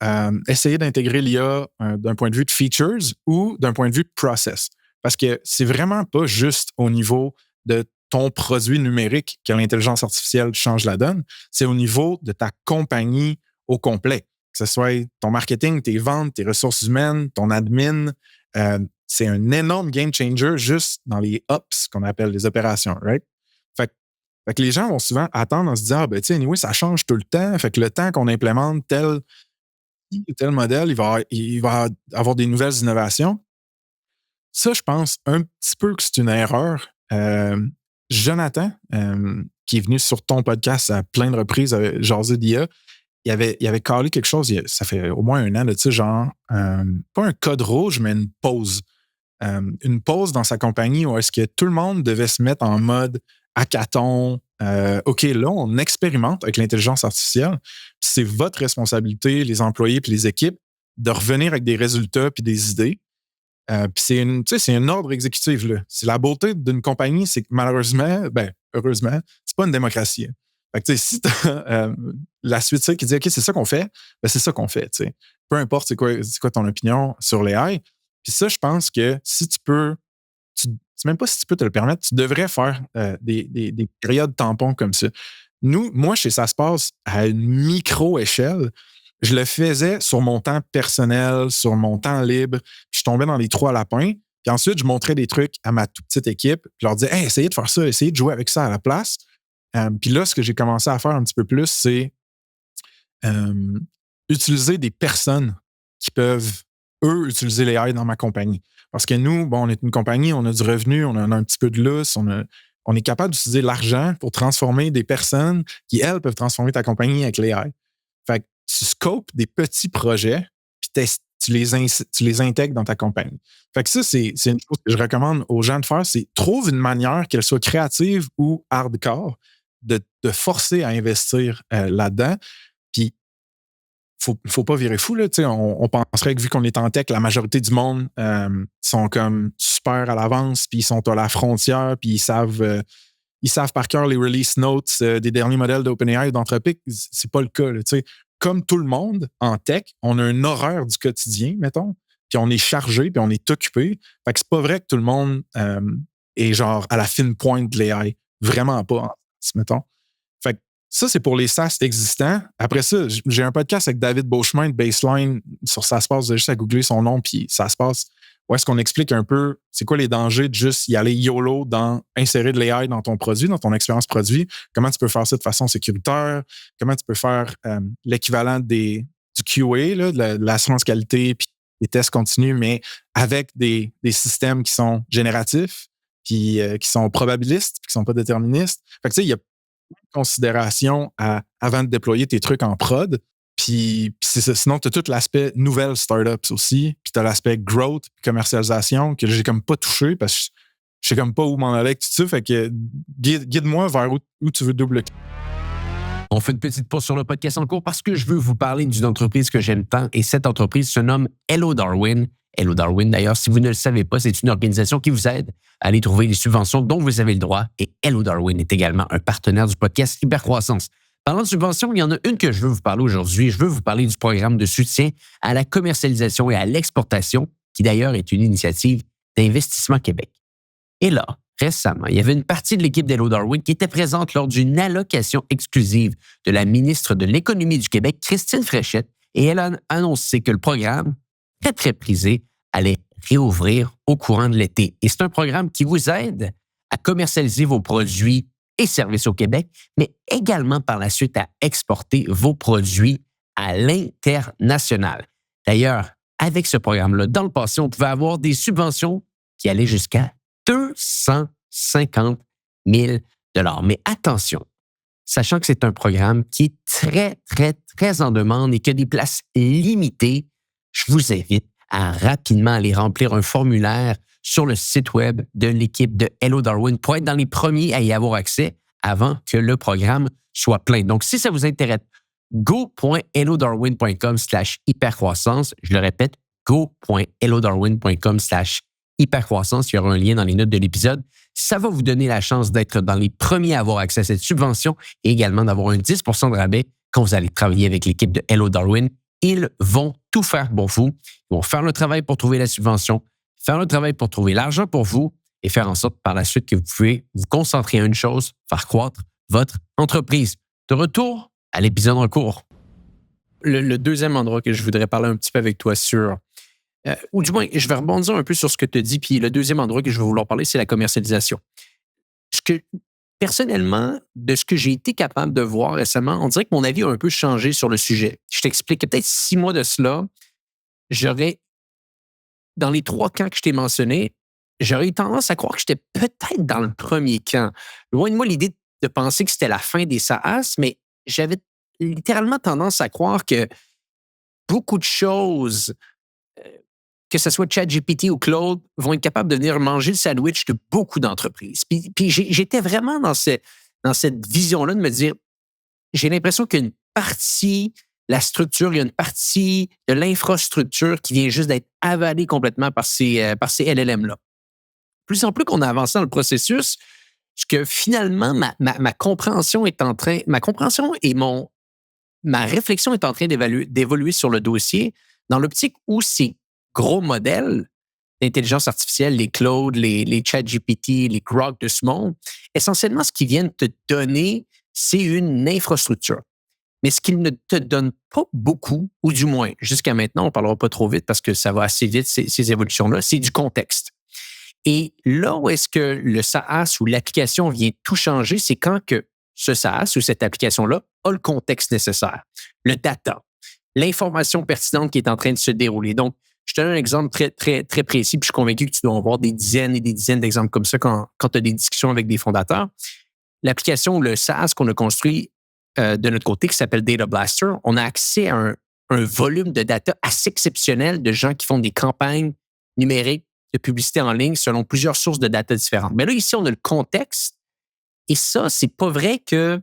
essayer d'intégrer l'IA d'un point de vue de features ou d'un point de vue de process. Parce que c'est vraiment pas juste au niveau de ton produit numérique que l'intelligence artificielle change la donne, c'est au niveau de ta compagnie au complet. Que ce soit ton marketing, tes ventes, tes ressources humaines, ton admin. C'est un énorme game changer juste dans les ops qu'on appelle les opérations, right? Fait que les gens vont souvent attendre en se disant, tu sais, anyway, ça change tout le temps. Fait que le temps qu'on implémente tel modèle, il va avoir des nouvelles innovations. Ça, je pense un petit peu que c'est une erreur. Jonathan, qui est venu sur ton podcast à plein de reprises, jaser d'IA, il avait calé quelque chose, ça fait au moins un an, tu sais, genre, pas un code rouge, mais une pause. Une pause dans sa compagnie où est-ce que tout le monde devait se mettre en mode hackathon. OK, là, on expérimente avec l'intelligence artificielle. C'est votre responsabilité, les employés puis les équipes, de revenir avec des résultats puis des idées. Puis c'est un ordre exécutif. Là. C'est la beauté d'une compagnie, c'est que malheureusement, heureusement, c'est pas une démocratie. Hein. Fait que, si t'as la suite qui dit OK, c'est ça qu'on fait, c'est ça qu'on fait. T'sais. Peu importe c'est quoi ton opinion sur l'AI. Puis ça, je pense que si tu peux, c'est même pas si tu peux te le permettre, tu devrais faire des périodes tampons comme ça. Moi, chez Ça se passe à une micro-échelle. Je le faisais sur mon temps personnel, sur mon temps libre. Je tombais dans les trois lapins. Puis ensuite, je montrais des trucs à ma toute petite équipe. Puis je leur disais, hey, essayez de faire ça, essayez de jouer avec ça à la place. Puis là, ce que j'ai commencé à faire un petit peu plus, c'est utiliser des personnes qui peuvent, eux, utiliser les AI dans ma compagnie. Parce que nous, on est une compagnie, on a du revenu, on a un petit peu de lousse, on est capable d'utiliser l'argent pour transformer des personnes qui, elles, peuvent transformer ta compagnie avec l'AI. Fait que tu scopes des petits projets, puis tu les intègres dans ta compagnie. Fait que ça, c'est une chose que je recommande aux gens de faire, c'est trouve une manière, qu'elle soit créative ou hardcore, de forcer à investir là-dedans. Puis, faut pas virer fou. Là, on penserait que vu qu'on est en tech, la majorité du monde sont comme super à l'avance, puis ils sont à la frontière, puis ils savent par cœur les release notes des derniers modèles d'OpenAI ou d'Anthropic. C'est pas le cas. Là, comme tout le monde en tech, on a un horaire du quotidien, mettons, puis on est chargé, puis on est occupé. Fait que c'est pas vrai que tout le monde est genre à la fine pointe de l'AI. Vraiment pas, mettons. Fait que ça, c'est pour les SaaS existants. Après ça, j'ai un podcast avec David Beauchemin de Baseline sur Ça se passe, juste à googler son nom, puis Ça se passe. Où est-ce qu'on explique un peu c'est quoi les dangers de juste y aller YOLO insérer de l'AI dans ton produit, dans ton expérience produit, comment tu peux faire ça de façon sécuritaire, comment tu peux faire l'équivalent du QA, là, de l'assurance qualité, puis des tests continus, mais avec des systèmes qui sont génératifs, puis qui sont probabilistes, puis qui sont pas déterministes. Fait que tu sais, il y a considération avant de déployer tes trucs en prod. Puis c'est ça. Sinon, tu as tout l'aspect nouvelles startups aussi. Puis tu as l'aspect growth, commercialisation que j'ai comme pas touché parce que je sais comme pas où m'en aller avec tout ça. Fait que guide-moi vers où tu veux doubler. On fait une petite pause sur le podcast en cours parce que je veux vous parler d'une entreprise que j'aime tant et cette entreprise se nomme Hello Darwin. Hello Darwin, d'ailleurs, si vous ne le savez pas, c'est une organisation qui vous aide à aller trouver les subventions dont vous avez le droit. Et Hello Darwin est également un partenaire du podcast Hypercroissance. Parlant de subventions, il y en a une que je veux vous parler aujourd'hui. Je veux vous parler du programme de soutien à la commercialisation et à l'exportation, qui d'ailleurs est une initiative d'Investissement Québec. Et là, récemment, il y avait une partie de l'équipe d'Hello Darwin qui était présente lors d'une allocation exclusive de la ministre de l'Économie du Québec, Christine Fréchette, et elle a annoncé que le programme, très, très prisé, allait réouvrir au courant de l'été. Et c'est un programme qui vous aide à commercialiser vos produits et services au Québec, mais également par la suite à exporter vos produits à l'international. D'ailleurs, avec ce programme-là, dans le passé, on pouvait avoir des subventions qui allaient jusqu'à 250 000 $. Mais attention, sachant que c'est un programme qui est très, très, très en demande et qui a des places limitées, je vous invite à rapidement aller remplir un formulaire sur le site web de l'équipe de Hello Darwin pour être dans les premiers à y avoir accès avant que le programme soit plein. Donc, si ça vous intéresse, go.hellodarwin.com/hypercroissance. Je le répète, go.hellodarwin.com/hypercroissance. Il y aura un lien dans les notes de l'épisode. Ça va vous donner la chance d'être dans les premiers à avoir accès à cette subvention et également d'avoir un 10 % de rabais quand vous allez travailler avec l'équipe de Hello Darwin, ils vont tout faire pour vous. Ils vont faire le travail pour trouver la subvention, faire le travail pour trouver l'argent pour vous et faire en sorte par la suite que vous pouvez vous concentrer à une chose, faire croître votre entreprise. De retour à l'épisode en cours. Le deuxième endroit que je voudrais parler un petit peu avec toi sur, ou du moins, je vais rebondir un peu sur ce que tu as dit, puis le deuxième endroit que je vais vouloir parler, c'est la commercialisation. Personnellement, de ce que j'ai été capable de voir récemment, on dirait que mon avis a un peu changé sur le sujet. Je t'explique, peut-être 6 mois de cela, dans les 3 camps que je t'ai mentionnés, j'aurais eu tendance à croire que j'étais peut-être dans le premier camp. Loin de moi l'idée de penser que c'était la fin des SaaS, mais j'avais littéralement tendance à croire que beaucoup de choses, que ce soit ChatGPT ou Claude, vont être capables de venir manger le sandwich de beaucoup d'entreprises. Puis j'étais vraiment dans cette vision-là de me dire, j'ai l'impression qu'il y a une partie, la structure, il y a une partie de l'infrastructure qui vient juste d'être avalée complètement par ces LLM-là. Plus en plus qu'on a avancé dans le processus, ce que finalement, ma compréhension est en train, ma compréhension et ma réflexion est en train d'évoluer sur le dossier dans l'optique où ces gros modèles d'intelligence artificielle, les Claude, les ChatGPT, les Grok de ce monde, essentiellement, ce qu'ils viennent te donner, c'est une infrastructure. Mais ce qu'ils ne te donnent pas beaucoup, ou du moins, jusqu'à maintenant, on ne parlera pas trop vite parce que ça va assez vite, ces évolutions-là, c'est du contexte. Et là où est-ce que le SaaS ou l'application vient tout changer, c'est quand que ce SaaS ou cette application-là a le contexte nécessaire, le data, l'information pertinente qui est en train de se dérouler. Donc, je te donne un exemple très, très, très précis, puis je suis convaincu que tu dois avoir des dizaines et des dizaines d'exemples comme ça quand tu as des discussions avec des fondateurs. L'application ou le SaaS qu'on a construit de notre côté, qui s'appelle Data Blaster, on a accès à un volume de data assez exceptionnel de gens qui font des campagnes numériques de publicité en ligne selon plusieurs sources de data différentes. Mais là, ici, on a le contexte. Et ça, c'est pas vrai que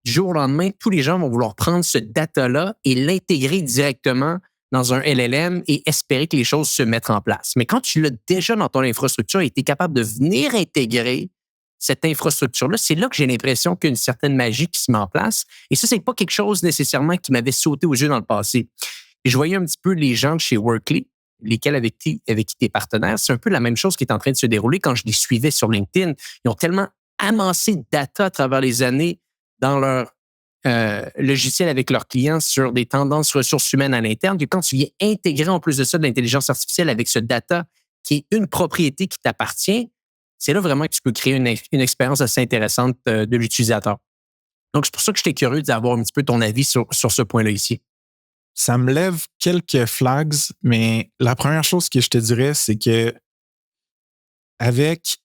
du jour au lendemain, tous les gens vont vouloir prendre ce data-là et l'intégrer directement dans un LLM et espérer que les choses se mettent en place. Mais quand tu l'as déjà dans ton infrastructure et tu es capable de venir intégrer cette infrastructure-là, c'est là que j'ai l'impression qu'il y a une certaine magie qui se met en place. Et ça, c'est pas quelque chose nécessairement qui m'avait sauté aux yeux dans le passé. Et je voyais un petit peu les gens de chez Workly, lesquels avec qui tu es partenaire, c'est un peu la même chose qui est en train de se dérouler quand je les suivais sur LinkedIn. Ils ont tellement amassé de data à travers les années dans leur logiciel avec leurs clients sur des tendances ressources humaines à l'interne, que quand tu viens intégrer en plus de ça de l'intelligence artificielle avec ce data qui est une propriété qui t'appartient, c'est là vraiment que tu peux créer une expérience assez intéressante de l'utilisateur. Donc, c'est pour ça que j'étais curieux d'avoir un petit peu ton avis sur ce point-là ici. Ça me lève quelques flags, mais la première chose que je te dirais, c'est que avec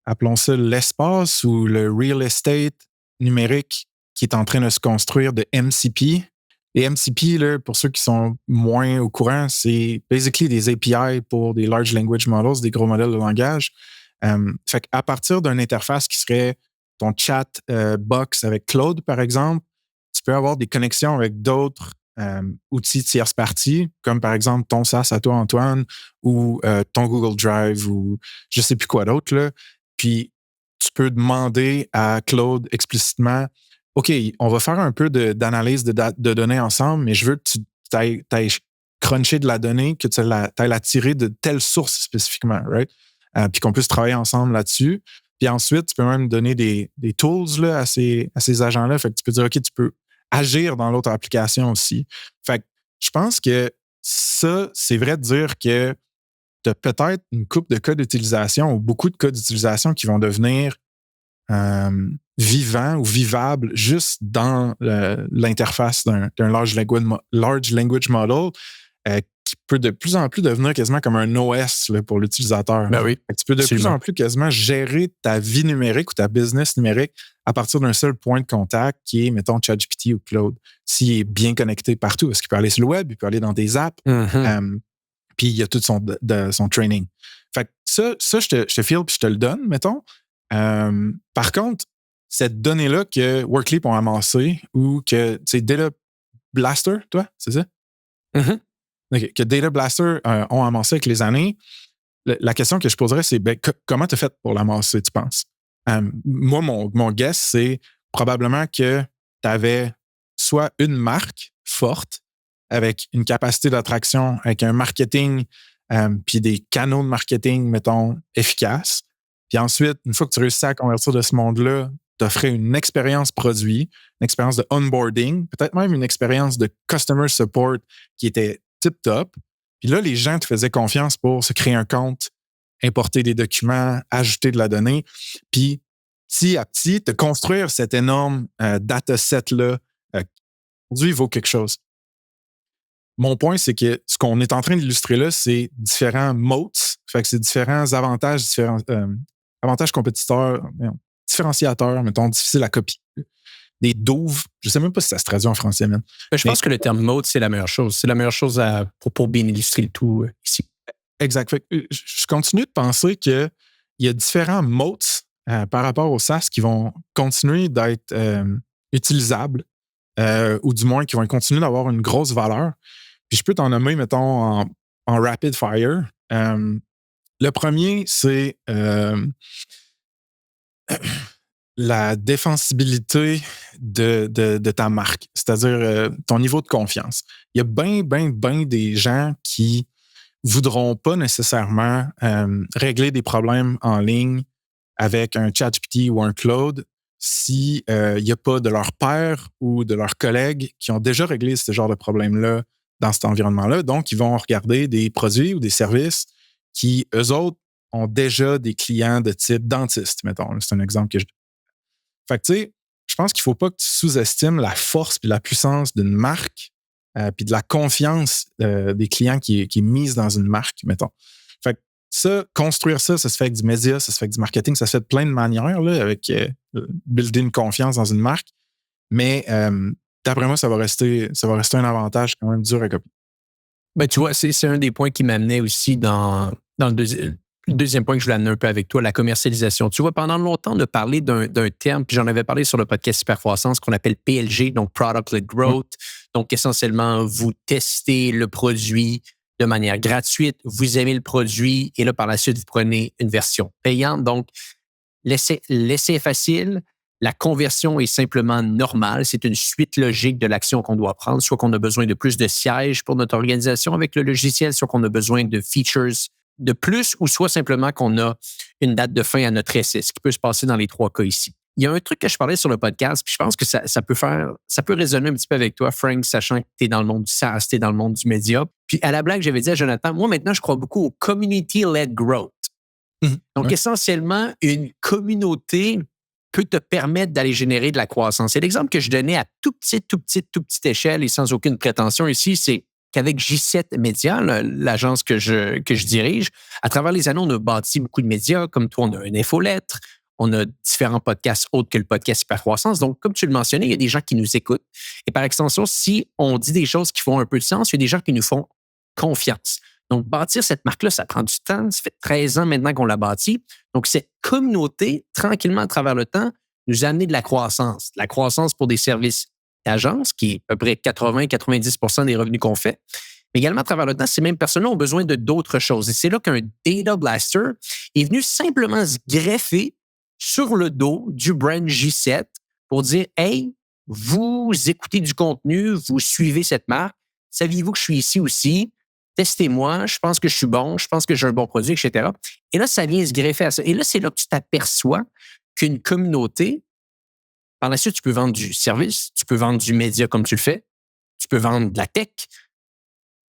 appelons ça l'espace ou le real estate numérique qui est en train de se construire de MCP. Les MCP, là, pour ceux qui sont moins au courant, c'est basically des API pour des large language models, des gros modèles de langage. Fait qu'à partir d'une interface qui serait ton chat box avec Claude, par exemple, tu peux avoir des connexions avec d'autres outils tierces parties, comme par exemple ton SaaS à toi, Antoine, ou ton Google Drive, ou je ne sais plus quoi d'autre, là. Puis, tu peux demander à Claude explicitement, OK, on va faire un peu d'analyse de données ensemble, mais je veux que tu ailles cruncher de la donnée, que tu ailles la tirer de telle source spécifiquement, right? Puis qu'on puisse travailler ensemble là-dessus. Puis ensuite, tu peux même donner des tools là, à ces agents-là. Fait que tu peux dire, OK, tu peux agir dans l'autre application aussi. Fait que je pense que ça, c'est vrai de dire que tu as peut-être une couple de cas d'utilisation ou beaucoup de cas d'utilisation qui vont devenir vivants ou vivables juste dans l'interface d'un large language model qui peut de plus en plus devenir quasiment comme un OS là, pour l'utilisateur. Ben oui, tu peux de plus en plus quasiment gérer ta vie numérique ou ta business numérique à partir d'un seul point de contact qui est, mettons, ChatGPT ou Claude, s'il est bien connecté partout. Parce qu'il peut aller sur le web, il peut aller dans des apps, puis il y a tout son training. Fait que ça je te file puis je te le donne, mettons. Par contre, cette donnée-là que Workleap ont amassée ou que, tu sais, Data Blaster, toi, c'est ça? Okay. Que Data Blaster ont amassé avec les années, la question que je poserais, c'est comment tu as fait pour l'amasser, tu penses? Moi, mon guess, c'est probablement que tu avais soit une marque forte avec une capacité d'attraction, avec un marketing, puis des canaux de marketing, mettons, efficaces. Puis ensuite, une fois que tu réussis à convertir de ce monde-là, t'offrir une expérience produit, une expérience de onboarding, peut-être même une expérience de customer support qui était tip-top. Puis là, les gens te faisaient confiance pour se créer un compte, importer des documents, ajouter de la donnée. Puis, petit à petit, te construire cet énorme dataset-là, aujourd'hui, vaut quelque chose. Mon point, c'est que ce qu'on est en train d'illustrer là, c'est différents moats. Fait que c'est différents avantages, avantages compétiteurs, différenciateurs, mettons, difficiles à copier. Des douves. Je ne sais même pas si ça se traduit en français, même. Je pense que le terme mode, c'est la meilleure chose. C'est la meilleure chose pour bien illustrer le tout ici. Exact. Fait que, je continue de penser qu'il y a différents moats par rapport au SaaS qui vont continuer d'être utilisables ou du moins qui vont continuer d'avoir une grosse valeur. Puis je peux t'en nommer, mettons, en rapid fire. Le premier, c'est la défensibilité de ta marque, c'est-à-dire ton niveau de confiance. Il y a bien des gens qui voudront pas nécessairement régler des problèmes en ligne avec un ChatGPT ou un Claude si il n'y a pas de leur père ou de leurs collègues qui ont déjà réglé ce genre de problème-là dans cet environnement-là. Donc, ils vont regarder des produits ou des services qui, eux autres, ont déjà des clients de type dentiste, mettons. C'est un exemple que je... Fait que, tu sais, je pense qu'il ne faut pas que tu sous-estimes la force et la puissance d'une marque puis de la confiance des clients qui est mise dans une marque, mettons. Fait que ça, construire ça, ça se fait avec du média, ça se fait avec du marketing, ça se fait de plein de manières, là, avec builder une confiance dans une marque. Mais d'après moi, ça va rester un avantage quand même dur à copier. Ben, tu vois, c'est un des points qui m'amenait aussi dans le deuxième point que je voulais amener un peu avec toi, la commercialisation. Tu vois, pendant longtemps, on a parlé d'un terme, puis j'en avais parlé sur le podcast Hypercroissance, qu'on appelle PLG, donc Product-Led Growth. Donc, essentiellement, vous testez le produit de manière gratuite, vous aimez le produit, et là, par la suite, vous prenez une version payante. Donc, l'essai est facile. La conversion est simplement normale. C'est une suite logique de l'action qu'on doit prendre, soit qu'on a besoin de plus de sièges pour notre organisation avec le logiciel, soit qu'on a besoin de features de plus, ou soit simplement qu'on a une date de fin à notre essai, ce qui peut se passer dans les trois cas ici. Il y a un truc que je parlais sur le podcast, puis je pense que ça peut résonner un petit peu avec toi, Frank, sachant que tu es dans le monde du SaaS, tu es dans le monde du média. Puis à la blague, j'avais dit à Jonathan, moi maintenant, je crois beaucoup au community-led growth. Donc, essentiellement, une communauté peut te permettre d'aller générer de la croissance. Et l'exemple que je donnais à toute petite échelle et sans aucune prétention ici, c'est qu'avec J7 Média, l'agence que je dirige, à travers les années, on a bâti beaucoup de médias. Comme toi, on a une infolettre, on a différents podcasts autres que le podcast Hypercroissance. Donc, comme tu le mentionnais, il y a des gens qui nous écoutent. Et par extension, si on dit des choses qui font un peu de sens, il y a des gens qui nous font confiance. Donc, bâtir cette marque-là, ça prend du temps. Ça fait 13 ans maintenant qu'on l'a bâtie. Donc, cette communauté, tranquillement à travers le temps, nous a amené de la croissance. De la croissance pour des services d'agence, qui est à peu près 80-90% des revenus qu'on fait. Mais également, à travers le temps, ces mêmes personnes-là ont besoin de d'autres choses. Et c'est là qu'un Data Blaster est venu simplement se greffer sur le dos du brand J7 pour dire « Hey, vous écoutez du contenu, vous suivez cette marque. Saviez-vous que je suis ici aussi? Testez-moi, je pense que je suis bon, je pense que j'ai un bon produit, etc. » Et là, ça vient se greffer à ça. Et là, c'est là que tu t'aperçois qu'une communauté, par la suite, tu peux vendre du service, tu peux vendre du média comme tu le fais, tu peux vendre de la tech,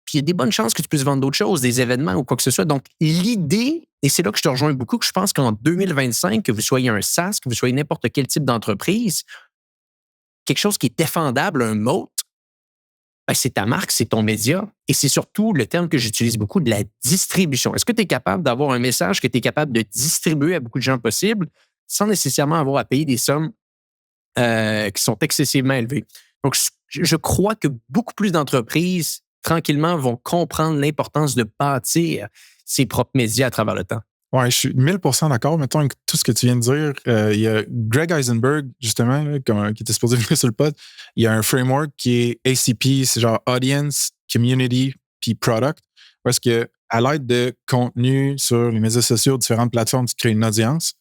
puis il y a des bonnes chances que tu puisses vendre d'autres choses, des événements ou quoi que ce soit. Donc, l'idée, et c'est là que je te rejoins beaucoup, que je pense qu'en 2025, que vous soyez un SaaS, que vous soyez n'importe quel type d'entreprise, quelque chose qui est défendable, un moat, ben c'est ta marque, c'est ton média, et c'est surtout le terme que j'utilise beaucoup, de la distribution. Est-ce que tu es capable d'avoir un message que tu es capable de distribuer à beaucoup de gens possible sans nécessairement avoir à payer des sommes qui sont excessivement élevées? Donc, je crois que beaucoup plus d'entreprises, tranquillement, vont comprendre l'importance de bâtir ses propres médias à travers le temps. Oui, je suis 1000% d'accord. Mettons, avec tout ce que tu viens de dire, il y a Greg Eisenberg, justement, là, qui était supposé venir sur le pod. Il y a un framework qui est ACP, c'est genre Audience, Community, puis Product, parce que à l'aide de contenu sur les médias sociaux, différentes plateformes, tu crées une audience.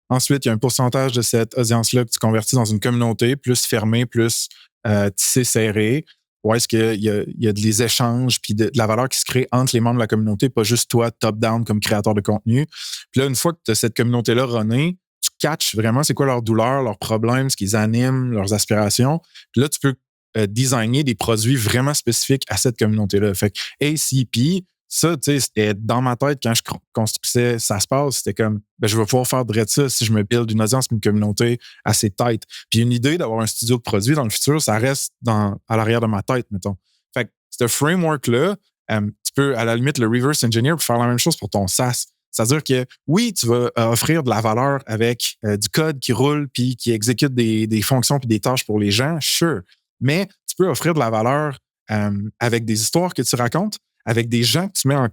Ensuite, il y a un pourcentage de cette audience-là que tu convertis dans une communauté plus fermée, plus tissée, serrée, où est-ce qu'il y a des échanges puis de la valeur qui se crée entre les membres de la communauté, pas juste toi, top-down, comme créateur de contenu. Puis là, une fois que tu as cette communauté-là runnée, tu catches vraiment c'est quoi leurs douleurs, leurs problèmes, ce qu'ils animent, leurs aspirations. Puis là, tu peux designer des produits vraiment spécifiques à cette communauté-là. Fait que ACP, ça, tu sais, c'était dans ma tête quand je construisais Ça se passe, c'était comme, je vais pouvoir faire de ça si je me build une audience, une communauté assez tight. Puis une idée d'avoir un studio de produits dans le futur, ça reste à l'arrière de ma tête, mettons. Fait que ce framework-là, tu peux, à la limite, le reverse engineer pour faire la même chose pour ton SaaS. C'est-à-dire que oui, tu vas offrir de la valeur avec du code qui roule puis qui exécute des fonctions puis des tâches pour les gens, sure. Mais tu peux offrir de la valeur avec des histoires que tu racontes, avec des gens que tu mets en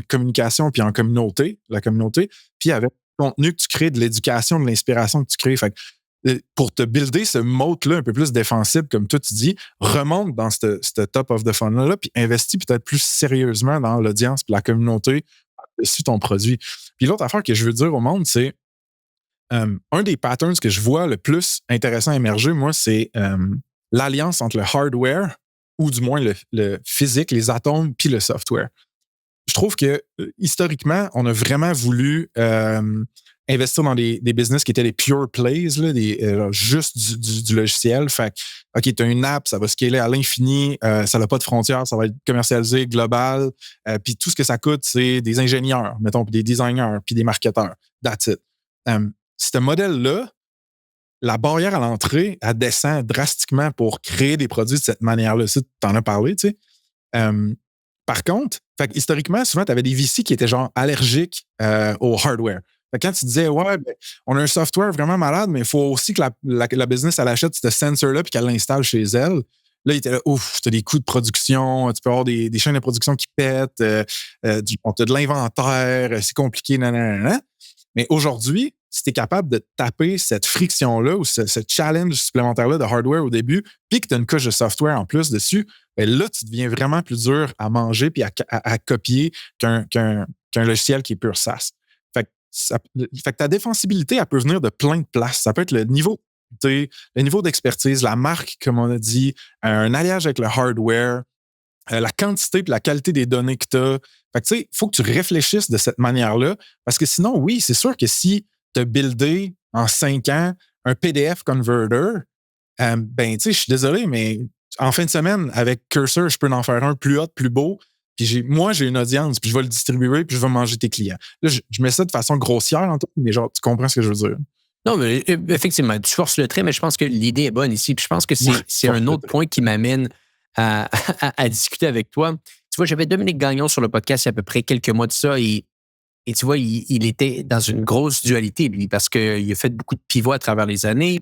communication puis en communauté, la communauté, puis avec du contenu que tu crées, de l'éducation, de l'inspiration que tu crées. Fait que, pour te builder ce moat-là un peu plus défensif, comme toi tu dis, remonte dans ce top of the funnel-là, puis investis peut-être plus sérieusement dans l'audience puis la communauté dessus ton produit. Puis l'autre affaire que je veux dire au monde, c'est un des patterns que je vois le plus intéressant émerger, moi, c'est l'alliance entre le hardware ou du moins le physique, les atomes, puis le software. Je trouve que historiquement, on a vraiment voulu investir dans des business qui étaient des pure plays, là, juste du logiciel. Fait que, OK, tu as une app, ça va scaler à l'infini, ça n'a pas de frontières, ça va être commercialisé, global. Puis tout ce que ça coûte, c'est des ingénieurs, mettons, puis des designers, puis des marketeurs. That's it. Ce modèle-là, la barrière à l'entrée, elle descend drastiquement pour créer des produits de cette manière-là. Ça, tu en as parlé, tu sais. Par contre, historiquement, souvent, tu avais des VC qui étaient genre allergiques au hardware. Quand tu disais, ouais, on a un software vraiment malade, mais il faut aussi que la business, elle achète ce sensor-là puis qu'elle l'installe chez elle. Là, il était là, ouf, tu as des coûts de production, tu peux avoir des chaînes de production qui pètent, tu as de l'inventaire, c'est compliqué, nanana. Mais aujourd'hui, si tu es capable de taper cette friction-là ou ce challenge supplémentaire-là de hardware au début, puis que tu as une couche de software en plus dessus, bien là, tu deviens vraiment plus dur à manger puis à copier qu'un logiciel qui est pur SaaS. Fait que ta défensibilité, elle peut venir de plein de places. Ça peut être le niveau d'expertise, la marque, comme on a dit, un alliage avec le hardware, la quantité et la qualité des données que tu as. Fait que, tu sais, il faut que tu réfléchisses de cette manière-là, parce que sinon, oui, c'est sûr que si tu as buildé en 5 ans un PDF converter, ben, tu sais, je suis désolé, mais en fin de semaine, avec Cursor, je peux en faire un plus haut, plus beau, puis moi, j'ai une audience, puis je vais le distribuer, puis je vais manger tes clients. Là, je mets ça de façon grossière, mais genre, tu comprends ce que je veux dire? Non, mais effectivement, tu forces le trait, mais je pense que l'idée est bonne ici. Puis je pense que c'est un autre point qui m'amène à discuter avec toi. Tu vois, j'avais Dominique Gagnon sur le podcast il y a à peu près quelques mois de ça et tu vois, il était dans une grosse dualité, lui, parce qu'il a fait beaucoup de pivots à travers les années.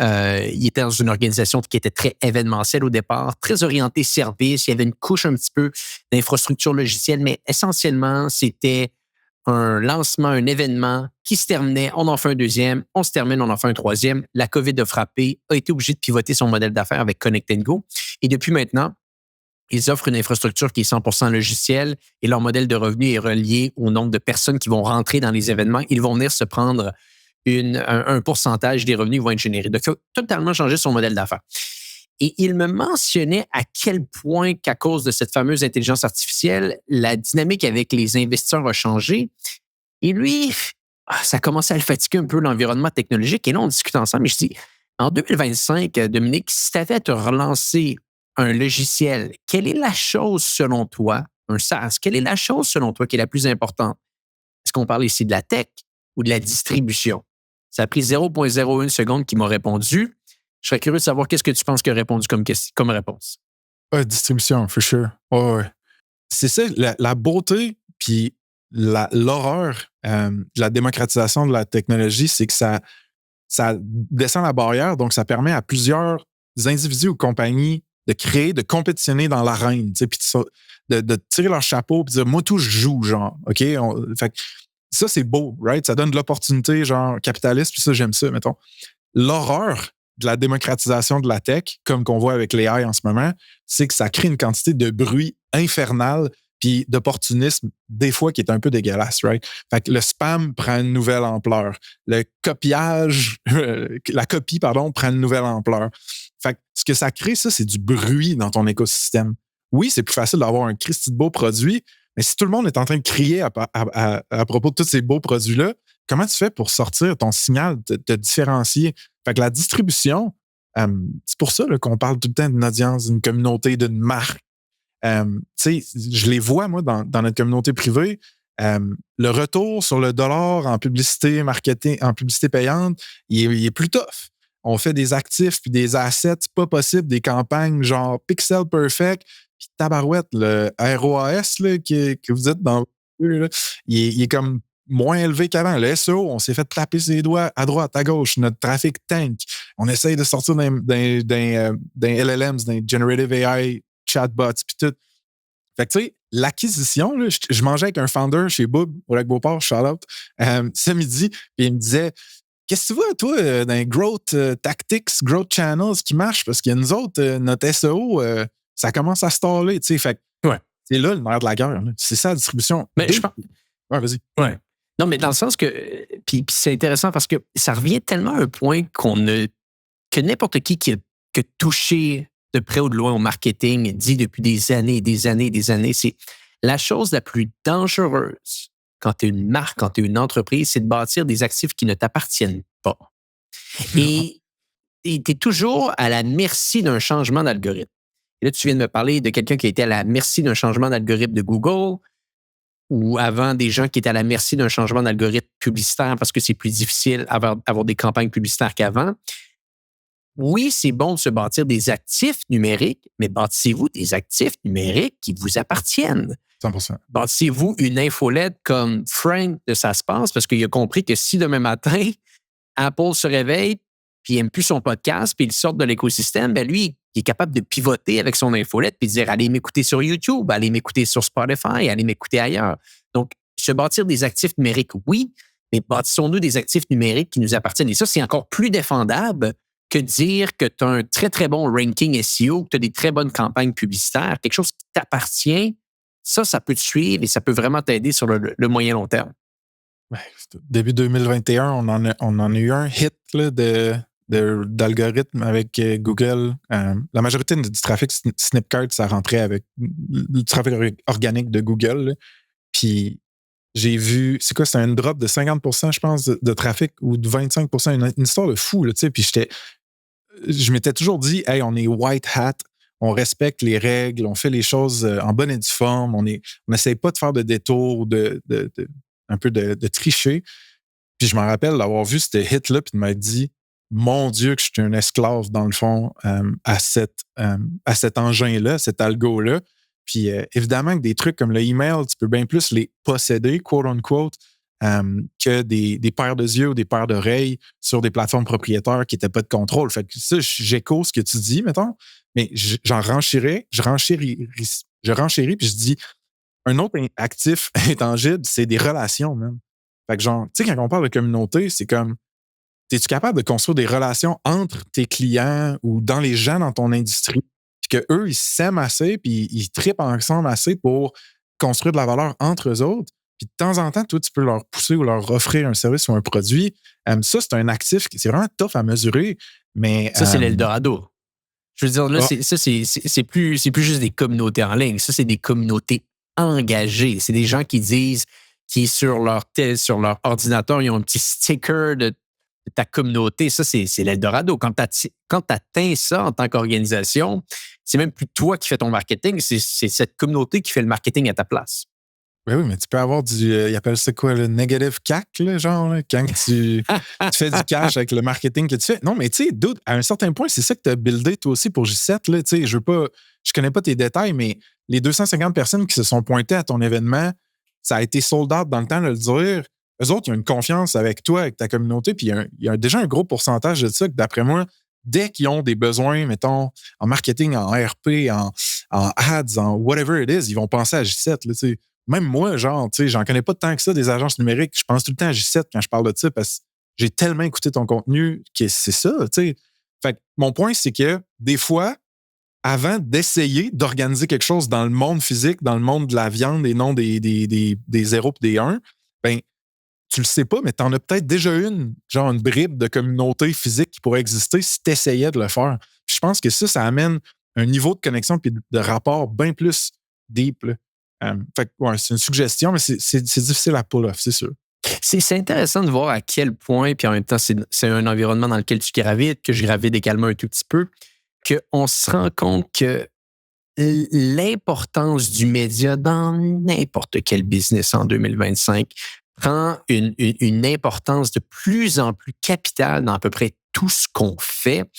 Il était dans une organisation qui était très événementielle au départ, très orientée service. Il y avait une couche un petit peu d'infrastructure logicielle, mais essentiellement, c'était un lancement, un événement qui se terminait, on en fait un deuxième, on se termine, on en fait un troisième. La COVID a frappé, a été obligé de pivoter son modèle d'affaires avec Connect & Go. Et depuis maintenant, ils offrent une infrastructure qui est 100% logicielle et leur modèle de revenu est relié au nombre de personnes qui vont rentrer dans les événements. Ils vont venir se prendre un pourcentage des revenus qui vont être générés. Donc, il faut totalement changer son modèle d'affaires. Et il me mentionnait à quel point qu'à cause de cette fameuse intelligence artificielle, la dynamique avec les investisseurs a changé. Et lui, ça commençait à le fatiguer un peu, l'environnement technologique. Et là, on discute ensemble et je dis, en 2025, Dominique, si tu avais à te relancer un logiciel, quelle est la chose selon toi, un SaaS, quelle est la chose selon toi qui est la plus importante? Est-ce qu'on parle ici de la tech ou de la distribution? Ça a pris 0,01 seconde qu'il m'a répondu. Je serais curieux de savoir qu'est-ce que tu penses qu'il a répondu comme réponse. Distribution, for sure. Ouais. C'est ça, la beauté puis l'horreur de la démocratisation de la technologie, c'est que ça descend la barrière, donc ça permet à plusieurs individus ou compagnies de créer, de compétitionner dans l'arène, puis de tirer leur chapeau et de dire « moi, tout, je joue, genre, OK? » Fait que ça, c'est beau, right? Ça donne de l'opportunité, genre, capitaliste, puis ça, j'aime ça, mettons. L'horreur de la démocratisation de la tech, comme qu'on voit avec l'AI en ce moment, c'est que ça crée une quantité de bruit infernal puis d'opportunisme, des fois, qui est un peu dégueulasse, right? Fait que le spam prend une nouvelle ampleur. Le copiage, la copie, pardon, prend une nouvelle ampleur. Fait que ce que ça crée, ça, c'est du bruit dans ton écosystème. Oui, c'est plus facile d'avoir un Christy de beau produit, mais si tout le monde est en train de crier à propos de tous ces beaux produits-là, comment tu fais pour sortir ton signal, te différencier? Fait que la distribution, c'est pour ça là, qu'on parle tout le temps d'une audience, d'une communauté, d'une marque. Je les vois, moi, dans notre communauté privée. Le retour sur le dollar en publicité marketing, en publicité payante, il est plus tough. On fait des actifs puis des assets, pas possible, des campagnes genre Pixel Perfect, puis tabarouette, le ROAS là, que vous êtes dans là, il est comme moins élevé qu'avant. Le SEO, on s'est fait taper ses doigts à droite, à gauche. Notre trafic tank. On essaye de sortir d'un LLMs, d'un Generative AI chatbots, puis tout. Fait que, tu sais, l'acquisition, là, je mangeais avec un founder chez Boob, au Lac-Beauport, shout-out, ce midi, puis il me disait « Qu'est-ce que tu vois, toi, dans les growth tactics, growth channels qui marchent? Parce que nous autres, notre SEO, ça commence à staller, tu sais. » Fait que c'est là le nerf de la guerre. Là. C'est ça, la distribution. Mais je pense... Ouais, vas-y. Ouais. Non, mais dans le sens que... Puis c'est intéressant parce que ça revient tellement à un point que n'importe qui a touché de près ou de loin au marketing dit depuis des années, c'est la chose la plus dangereuse quand tu es une marque, quand tu es une entreprise, c'est de bâtir des actifs qui ne t'appartiennent pas. Et tu es toujours à la merci d'un changement d'algorithme. Et là, tu viens de me parler de quelqu'un qui a été à la merci d'un changement d'algorithme de Google ou avant des gens qui étaient à la merci d'un changement d'algorithme publicitaire parce que c'est plus difficile d'avoir des campagnes publicitaires qu'avant. Oui, c'est bon de se bâtir des actifs numériques, mais bâtissez-vous des actifs numériques qui vous appartiennent. 100%. Bâtissez-vous une infolette comme Frank de Ça se passe parce qu'il a compris que si demain matin, Apple se réveille puis il n'aime plus son podcast puis il sort de l'écosystème, ben lui, il est capable de pivoter avec son infolette puis de dire « Allez m'écouter sur YouTube, allez m'écouter sur Spotify, allez m'écouter ailleurs. » Donc, se bâtir des actifs numériques, oui, mais bâtissons-nous des actifs numériques qui nous appartiennent. Et ça, c'est encore plus défendable que dire que tu as un très, très bon ranking SEO, que tu as des très bonnes campagnes publicitaires, quelque chose qui t'appartient, ça peut te suivre et ça peut vraiment t'aider sur le moyen long terme. Ouais, début 2021, on en a eu un hit là, d'algorithme avec Google. La majorité du trafic Snipcart, ça rentrait avec le trafic organique de Google. Là. Puis j'ai vu, c'est quoi, c'était un drop de 50%, je pense, de trafic ou de 25%, une histoire de fou, tu sais. Puis je m'étais toujours dit, hey, on est white hat, on respecte les règles, on fait les choses en bonne et due forme, on n'essaye pas de faire de détours, un peu de tricher. Puis je me rappelle d'avoir vu ce hit-là, puis de m'être dit, mon Dieu, que je suis un esclave, dans le fond, à cet engin-là, cet algo-là. Puis évidemment que des trucs comme le email, tu peux bien plus les posséder, quote-unquote, que des paires de yeux ou des paires d'oreilles sur des plateformes propriétaires qui n'étaient pas de contrôle. Fait que ça, j'écho ce que tu dis, mettons, mais je renchéris, puis je dis, un autre actif intangible, c'est des relations, même. Fait que genre, tu sais, quand on parle de communauté, c'est comme, es-tu capable de construire des relations entre tes clients ou dans les gens dans ton industrie, puis qu'eux, ils s'aiment assez, puis ils trippent ensemble assez pour construire de la valeur entre eux autres. Puis de temps en temps, toi, tu peux leur pousser ou leur offrir un service ou un produit. Ça, c'est un actif qui c'est vraiment tough à mesurer, mais... Ça, c'est l'Eldorado. Je veux dire, là, c'est plus juste des communautés en ligne. Ça, c'est des communautés engagées. C'est des gens qui disent, qui sur leur ordinateur, ils ont un petit sticker de ta communauté. Ça, c'est l'Eldorado. Quand tu atteins ça en tant qu'organisation, c'est même plus toi qui fais ton marketing, c'est cette communauté qui fait le marketing à ta place. Oui, mais tu peux avoir ils appellent ça quoi, le negative CAC, là, genre, là, quand tu fais du cash avec le marketing que tu fais. Non, mais tu sais, dude, à un certain point, c'est ça que tu as buildé toi aussi pour J7. Là, tu sais, je connais pas tes détails, mais les 250 personnes qui se sont pointées à ton événement, ça a été sold out dans le temps de le dire. Eux autres, ils ont une confiance avec toi, avec ta communauté, puis il y a déjà un gros pourcentage de ça que, d'après moi, dès qu'ils ont des besoins, mettons, en marketing, en RP, en ads, en whatever it is, ils vont penser à J7. Là, tu sais. Même moi, genre, tu sais, j'en connais pas tant que ça des agences numériques. Je pense tout le temps à J7 quand je parle de ça parce que j'ai tellement écouté ton contenu que c'est ça, tu sais. Fait que mon point, c'est que des fois, avant d'essayer d'organiser quelque chose dans le monde physique, dans le monde de la viande et non des 0 et des 1, ben, tu le sais pas, mais tu en as peut-être déjà une bribe de communauté physique qui pourrait exister si tu essayais de le faire. Puis je pense que ça amène un niveau de connexion et de rapport bien plus deep. Fait que, ouais, c'est une suggestion, mais c'est difficile à pull off, c'est sûr. C'est intéressant de voir à quel point, puis en même temps, c'est un environnement dans lequel tu gravites, que je gravite également un tout petit peu, qu'on se rend compte que l'importance du média dans n'importe quel business en 2025 prend une importance de plus en plus capitale dans à peu près tout ce qu'on fait.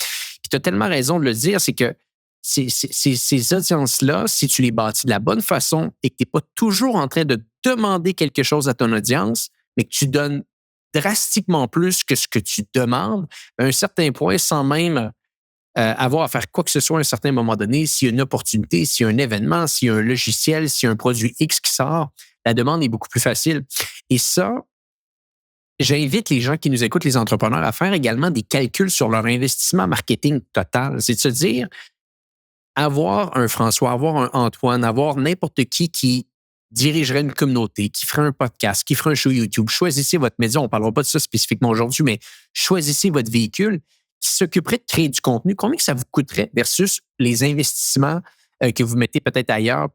Tu as tellement raison de le dire, c'est que ces audiences-là, si tu les bâtis de la bonne façon et que tu n'es pas toujours en train de demander quelque chose à ton audience, mais que tu donnes drastiquement plus que ce que tu demandes, à un certain point, sans même avoir à faire quoi que ce soit à un certain moment donné, s'il y a une opportunité, s'il y a un événement, s'il y a un logiciel, s'il y a un produit X qui sort, la demande est beaucoup plus facile. Et ça, j'invite les gens qui nous écoutent, les entrepreneurs, à faire également des calculs sur leur investissement marketing total. C'est de se dire, avoir un François, avoir un Antoine, avoir n'importe qui dirigerait une communauté, qui ferait un podcast, qui ferait un show YouTube, choisissez votre média, on ne parlera pas de ça spécifiquement aujourd'hui, mais choisissez votre véhicule qui s'occuperait de créer du contenu. Combien que ça vous coûterait versus les investissements que vous mettez peut-être ailleurs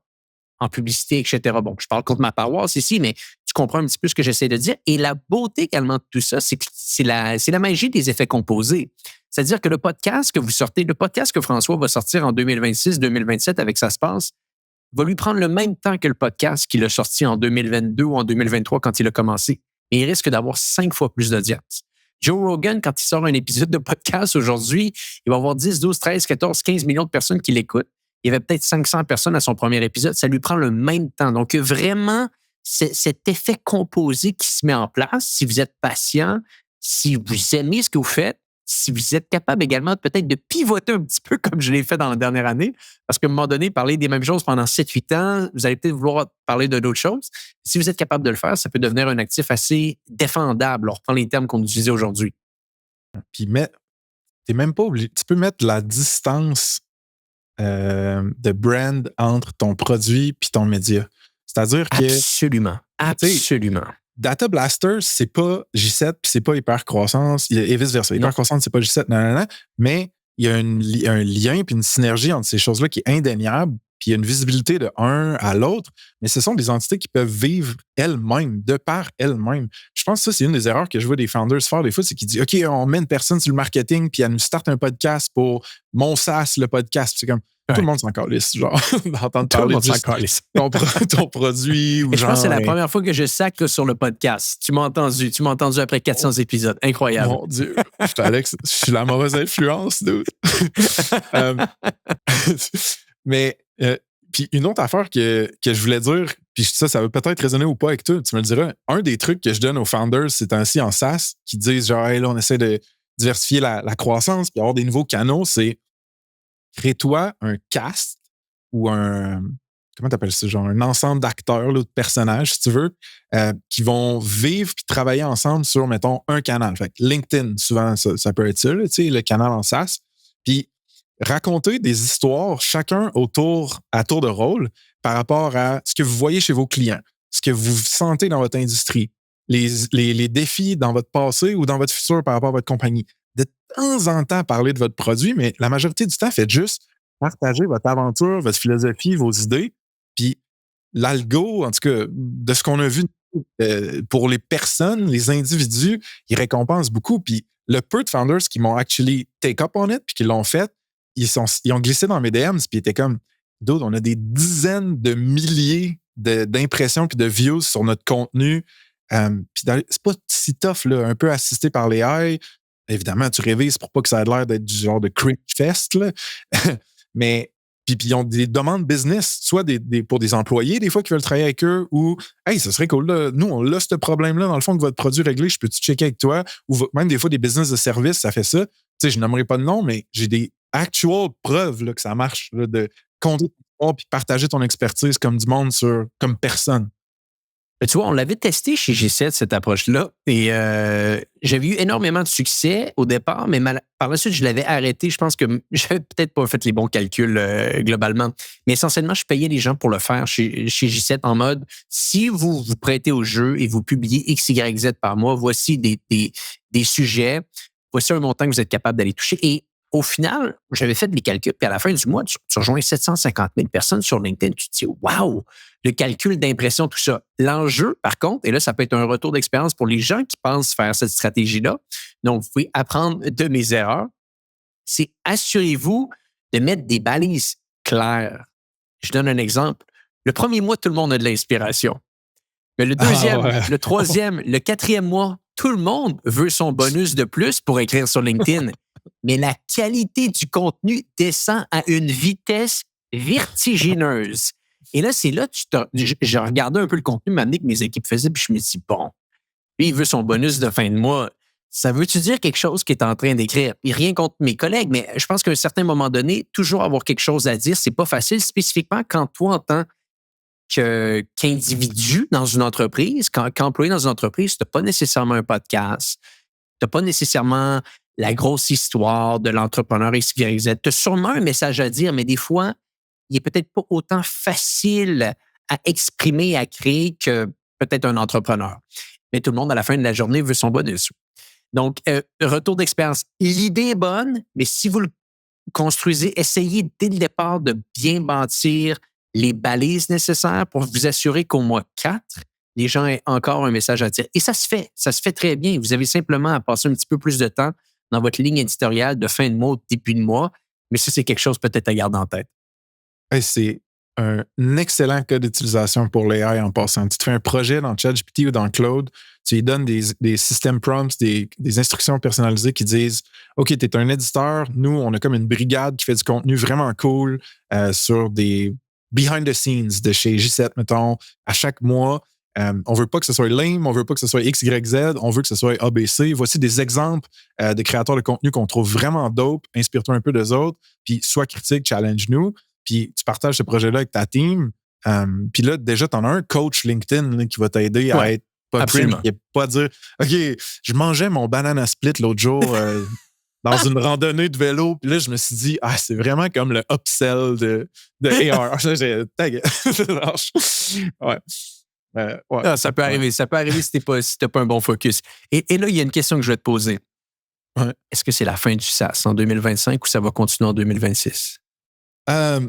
en publicité, etc. Bon, je parle contre ma paroisse ici, mais tu comprends un petit peu ce que j'essaie de dire. Et la beauté également de tout ça, c'est que c'est la magie des effets composés. C'est-à-dire que le podcast que vous sortez, le podcast que François va sortir en 2026-2027 avec Ça se passe, va lui prendre le même temps que le podcast qu'il a sorti en 2022 ou en 2023 quand il a commencé. Et il risque d'avoir 5 fois plus d'audience. Joe Rogan, quand il sort un épisode de podcast aujourd'hui, il va avoir 10, 12, 13, 14, 15 millions de personnes qui l'écoutent. Il y avait peut-être 500 personnes à son premier épisode. Ça lui prend le même temps. Donc, vraiment, c'est cet effet composé qui se met en place. Si vous êtes patient, si vous aimez ce que vous faites, si vous êtes capable également peut-être de pivoter un petit peu comme je l'ai fait dans la dernière année, parce qu'à un moment donné, parler des mêmes choses pendant 7-8 ans, vous allez peut-être vouloir parler de d'autres choses. Si vous êtes capable de le faire, ça peut devenir un actif assez défendable. On reprend les termes qu'on utilisait aujourd'hui. Puis, t'es même pas obligé. Tu peux mettre la distance de brand entre ton produit et ton média. C'est-à-dire que... Absolument. Absolument. Data Blaster, c'est pas J7 puis c'est pas Hypercroissance et vice-versa. Hypercroissance, c'est pas J7, non, mais il y a un lien puis une synergie entre ces choses-là qui est indéniable, puis il y a une visibilité de un à l'autre, mais ce sont des entités qui peuvent vivre elles-mêmes, de par elles-mêmes. Je pense que ça, c'est une des erreurs que je vois des founders faire des fois, c'est qu'ils disent « OK, on met une personne sur le marketing puis elle nous starte un podcast pour mon SaaS, le podcast. » C'est comme... Tout le monde s'en calisse, genre, d'entendre parler de ton produit. Ou je pense que c'est la première fois que je sacre sur le podcast. Tu m'as entendu après 400 épisodes. Incroyable. Mon Dieu. Alex, je suis la mauvaise influence, dude. Mais, puis une autre affaire que je voulais dire, puis ça va peut-être résonner ou pas avec toi, tu me le diras. Un des trucs que je donne aux founders ces temps-ci en SaaS, qui disent genre, hey, là, on essaie de diversifier la croissance puis avoir des nouveaux canaux, c'est crée-toi un cast ou comment t'appelles ça, genre un ensemble d'acteurs ou de personnages, si tu veux, qui vont vivre puis travailler ensemble sur, mettons, un canal. Fait que LinkedIn, souvent, ça peut être ça, tu sais, le canal en SaaS. Puis raconter des histoires, chacun à tour de rôle, par rapport à ce que vous voyez chez vos clients, ce que vous sentez dans votre industrie, les défis dans votre passé ou dans votre futur par rapport à votre compagnie. De temps en temps, parler de votre produit, mais la majorité du temps, faites juste partager votre aventure, votre philosophie, vos idées. Puis l'algo, en tout cas, de ce qu'on a vu pour les personnes, les individus, ils récompensent beaucoup. Puis le peu de founders qui m'ont actually take up on it, puis qui l'ont fait, ils ont glissé dans mes DMs, puis ils étaient comme, d'autres, on a des dizaines de milliers d'impressions puis de views sur notre contenu. Puis c'est pas si tough, là, un peu assisté par les AI. Évidemment, tu révises pour pas que ça ait l'air d'être du genre de cringe fest, là. Mais puis ils ont des demandes business, soit pour des employés, des fois, qui veulent travailler avec eux, ou « Hey, ce serait cool, là. Nous, on a ce problème-là, dans le fond, que votre produit réglé, je peux-tu checker avec toi? » Ou même des fois, des business de service, ça fait ça. Tu sais, je nommerai pas de nom, mais j'ai des actual preuves là, que ça marche, là, de compter puis partager ton expertise comme du monde comme personne. Tu vois, on l'avait testé chez G7, cette approche-là, et j'avais eu énormément de succès au départ, mais par la suite, je l'avais arrêté. Je pense que j'avais peut-être pas fait les bons calculs globalement. Mais essentiellement, je payais les gens pour le faire chez G7 en mode, si vous vous prêtez au jeu et vous publiez X, Y, Z par mois, voici des sujets, voici un montant que vous êtes capable d'aller toucher. Et au final, j'avais fait les calculs, puis à la fin du mois, tu rejoins 750 000 personnes sur LinkedIn. Tu te dis, waouh, le calcul d'impression, tout ça. L'enjeu, par contre, et là, ça peut être un retour d'expérience pour les gens qui pensent faire cette stratégie-là. Donc, vous pouvez apprendre de mes erreurs. C'est assurez-vous de mettre des balises claires. Je donne un exemple. Le premier mois, tout le monde a de l'inspiration. Mais le deuxième, le troisième, le quatrième mois, tout le monde veut son bonus de plus pour écrire sur LinkedIn. Mais la qualité du contenu descend à une vitesse vertigineuse. Et là, c'est là que je regardais un peu le contenu m'amener que mes équipes faisaient, puis je me dis, bon, lui, il veut son bonus de fin de mois. Ça veut-tu dire quelque chose qu'il est en train d'écrire? Et rien contre mes collègues, mais je pense qu'à un certain moment donné, toujours avoir quelque chose à dire, c'est pas facile, spécifiquement quand toi, en tant qu'individu dans une entreprise, qu'employé dans une entreprise, tu n'as pas nécessairement un podcast, tu n'as pas nécessairement la grosse histoire de l'entrepreneur XYZ. Tu as sûrement un message à dire, mais des fois, il n'est peut-être pas autant facile à exprimer, à créer que peut-être un entrepreneur. Mais tout le monde, à la fin de la journée, veut son bonus. Donc, retour d'expérience. L'idée est bonne, mais si vous le construisez, essayez dès le départ de bien bâtir les balises nécessaires pour vous assurer qu'au mois 4, les gens aient encore un message à dire. Et ça se fait très bien. Vous avez simplement à passer un petit peu plus de temps dans votre ligne éditoriale de fin de mois ou début de mois, mais ça, c'est quelque chose peut-être à garder en tête. Hey, c'est un excellent cas d'utilisation pour l'AI en passant. Tu te fais un projet dans ChatGPT ou dans Claude, tu lui donnes des system prompts, des instructions personnalisées qui disent « OK, tu es un éditeur, nous, on a comme une brigade qui fait du contenu vraiment cool sur des behind the scenes de chez J7, mettons, à chaque mois. On veut pas que ce soit lame, on veut pas que ce soit X, Y, Z, on veut que ce soit ABC. Voici des exemples de créateurs de contenu qu'on trouve vraiment dope. Inspire-toi un peu d'eux autres, puis sois critique, challenge-nous. Puis tu partages ce projet-là avec ta team. Puis là, déjà, tu en as un coach LinkedIn là, qui va t'aider à être pas pris, et pas dire « OK, je mangeais mon banana split l'autre jour dans une randonnée de vélo. » Puis là, je me suis dit « Ah, c'est vraiment comme le upsell de AR. » Ouais. Ah, ça peut arriver. Ça peut arriver si tu n'as pas un bon focus. Et là, il y a une question que je vais te poser. Ouais. Est-ce que c'est la fin du SaaS en 2025 ou ça va continuer en 2026?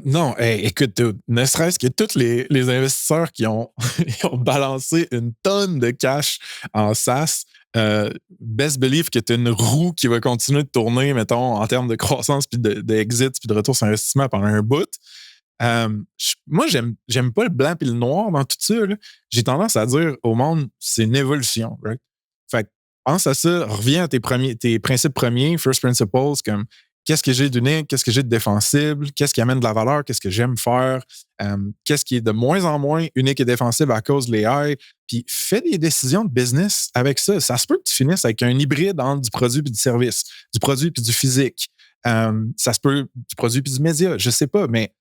Non, écoute, ne serait-ce que tous les investisseurs qui ont, ils ont balancé une tonne de cash en SaaS, best believe que tu as une roue qui va continuer de tourner, mettons, en termes de croissance, puis d'exit, puis de retour sur investissement pendant un bout. Moi, j'aime pas le blanc et le noir dans tout ça. Là. J'ai tendance à dire au monde, c'est une évolution. Right? Fait que pense à ça, reviens à tes principes premiers, first principles, comme qu'est-ce que j'ai d'unique, qu'est-ce que j'ai de défensible, qu'est-ce qui amène de la valeur, qu'est-ce que j'aime faire, qu'est-ce qui est de moins en moins unique et défensible à cause de l'AI, puis fais des décisions de business avec ça. Ça se peut que tu finisses avec un hybride entre du produit et du service, du produit et du physique. Ça se peut du produit et du média, je sais pas, mais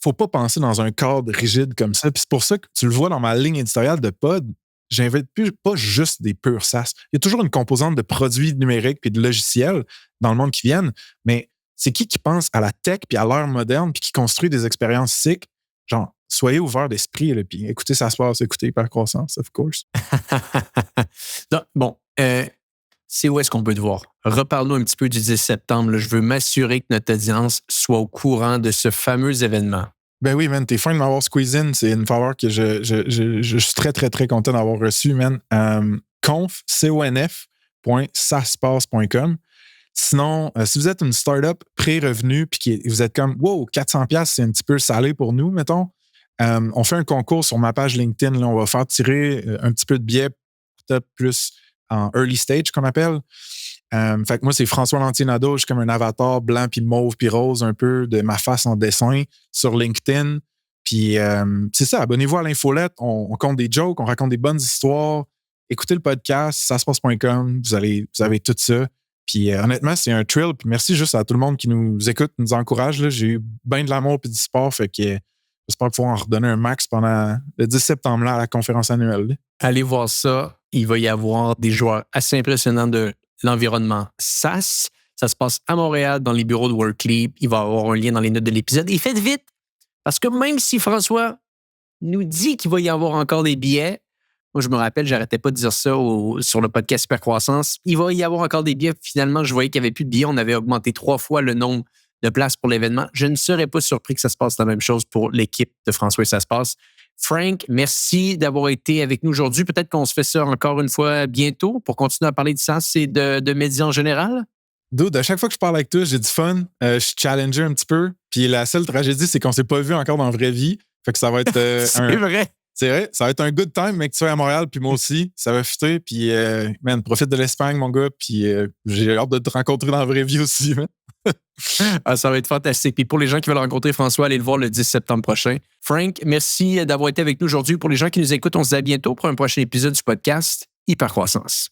faut pas penser dans un cadre rigide comme ça. Puis c'est pour ça que tu le vois dans ma ligne éditoriale de Pod, j'invite pas juste des purs SaaS. Il y a toujours une composante de produits numériques puis de logiciels dans le monde qui viennent, mais c'est qui pense à la tech puis à l'ère moderne puis qui construit des expériences sick? Genre, soyez ouverts d'esprit là, puis écoutez, ça se passe, écoutez Hypercroissance, of course. Bon, c'est où est-ce qu'on peut te voir? Reparle-nous un petit peu du 10 septembre. Là. Je veux m'assurer que notre audience soit au courant de ce fameux événement. Ben oui, man, t'es fin de m'avoir squeezé in. C'est une faveur que je suis très, très, très content d'avoir reçu, man. conf.saspace.com. Sinon, si vous êtes une startup pré-revenu puis vous êtes comme, wow, 400$, c'est un petit peu salé pour nous, mettons, on fait un concours sur ma page LinkedIn. Là, on va faire tirer un petit peu de billets, peut-être plus en early stage qu'on appelle. Fait que moi, c'est François Lantier-Nadeau. Je suis comme un avatar blanc puis mauve puis rose un peu de ma face en dessin sur LinkedIn. Puis c'est ça, abonnez-vous à l'infolette. On compte des jokes, on raconte des bonnes histoires. Écoutez le podcast, saspace.com. Vous avez tout ça. Puis honnêtement, c'est un thrill. Puis merci juste à tout le monde qui nous écoute, nous encourage. Là. J'ai eu bien de l'amour et du support. Fait que j'espère pouvoir en redonner un max pendant le 10 septembre là, à la conférence annuelle. Allez voir ça. Il va y avoir des joueurs assez impressionnants de l'environnement SAS. Ça se passe à Montréal, dans les bureaux de Workleap. Il va y avoir un lien dans les notes de l'épisode. Et faites vite, parce que même si François nous dit qu'il va y avoir encore des billets, moi, je me rappelle, j'arrêtais pas de dire ça sur le podcast Hypercroissance. Il va y avoir encore des billets. Finalement, je voyais qu'il n'y avait plus de billets. On avait augmenté 3 fois le nombre de places pour l'événement. Je ne serais pas surpris que ça se passe la même chose pour l'équipe de François et ça se passe. Frank, merci d'avoir été avec nous aujourd'hui. Peut-être qu'on se fait ça encore une fois bientôt pour continuer à parler de ça et de médias en général. Dude, à chaque fois que je parle avec toi, j'ai du fun. Je suis challengé un petit peu. Puis la seule tragédie, c'est qu'on s'est pas vu encore dans la vraie vie. Fait que ça va être c'est vrai. C'est vrai, ça va être un good time, mec, que tu sois à Montréal, puis moi aussi, ça va fitter. Puis, man, profite de l'Espagne, mon gars. Puis j'ai hâte de te rencontrer dans la vraie vie aussi, man. Ça va être fantastique. Puis pour les gens qui veulent rencontrer François, allez le voir le 10 septembre prochain. Frank, merci d'avoir été avec nous aujourd'hui. Pour les gens qui nous écoutent, on se dit à bientôt pour un prochain épisode du podcast Hypercroissance.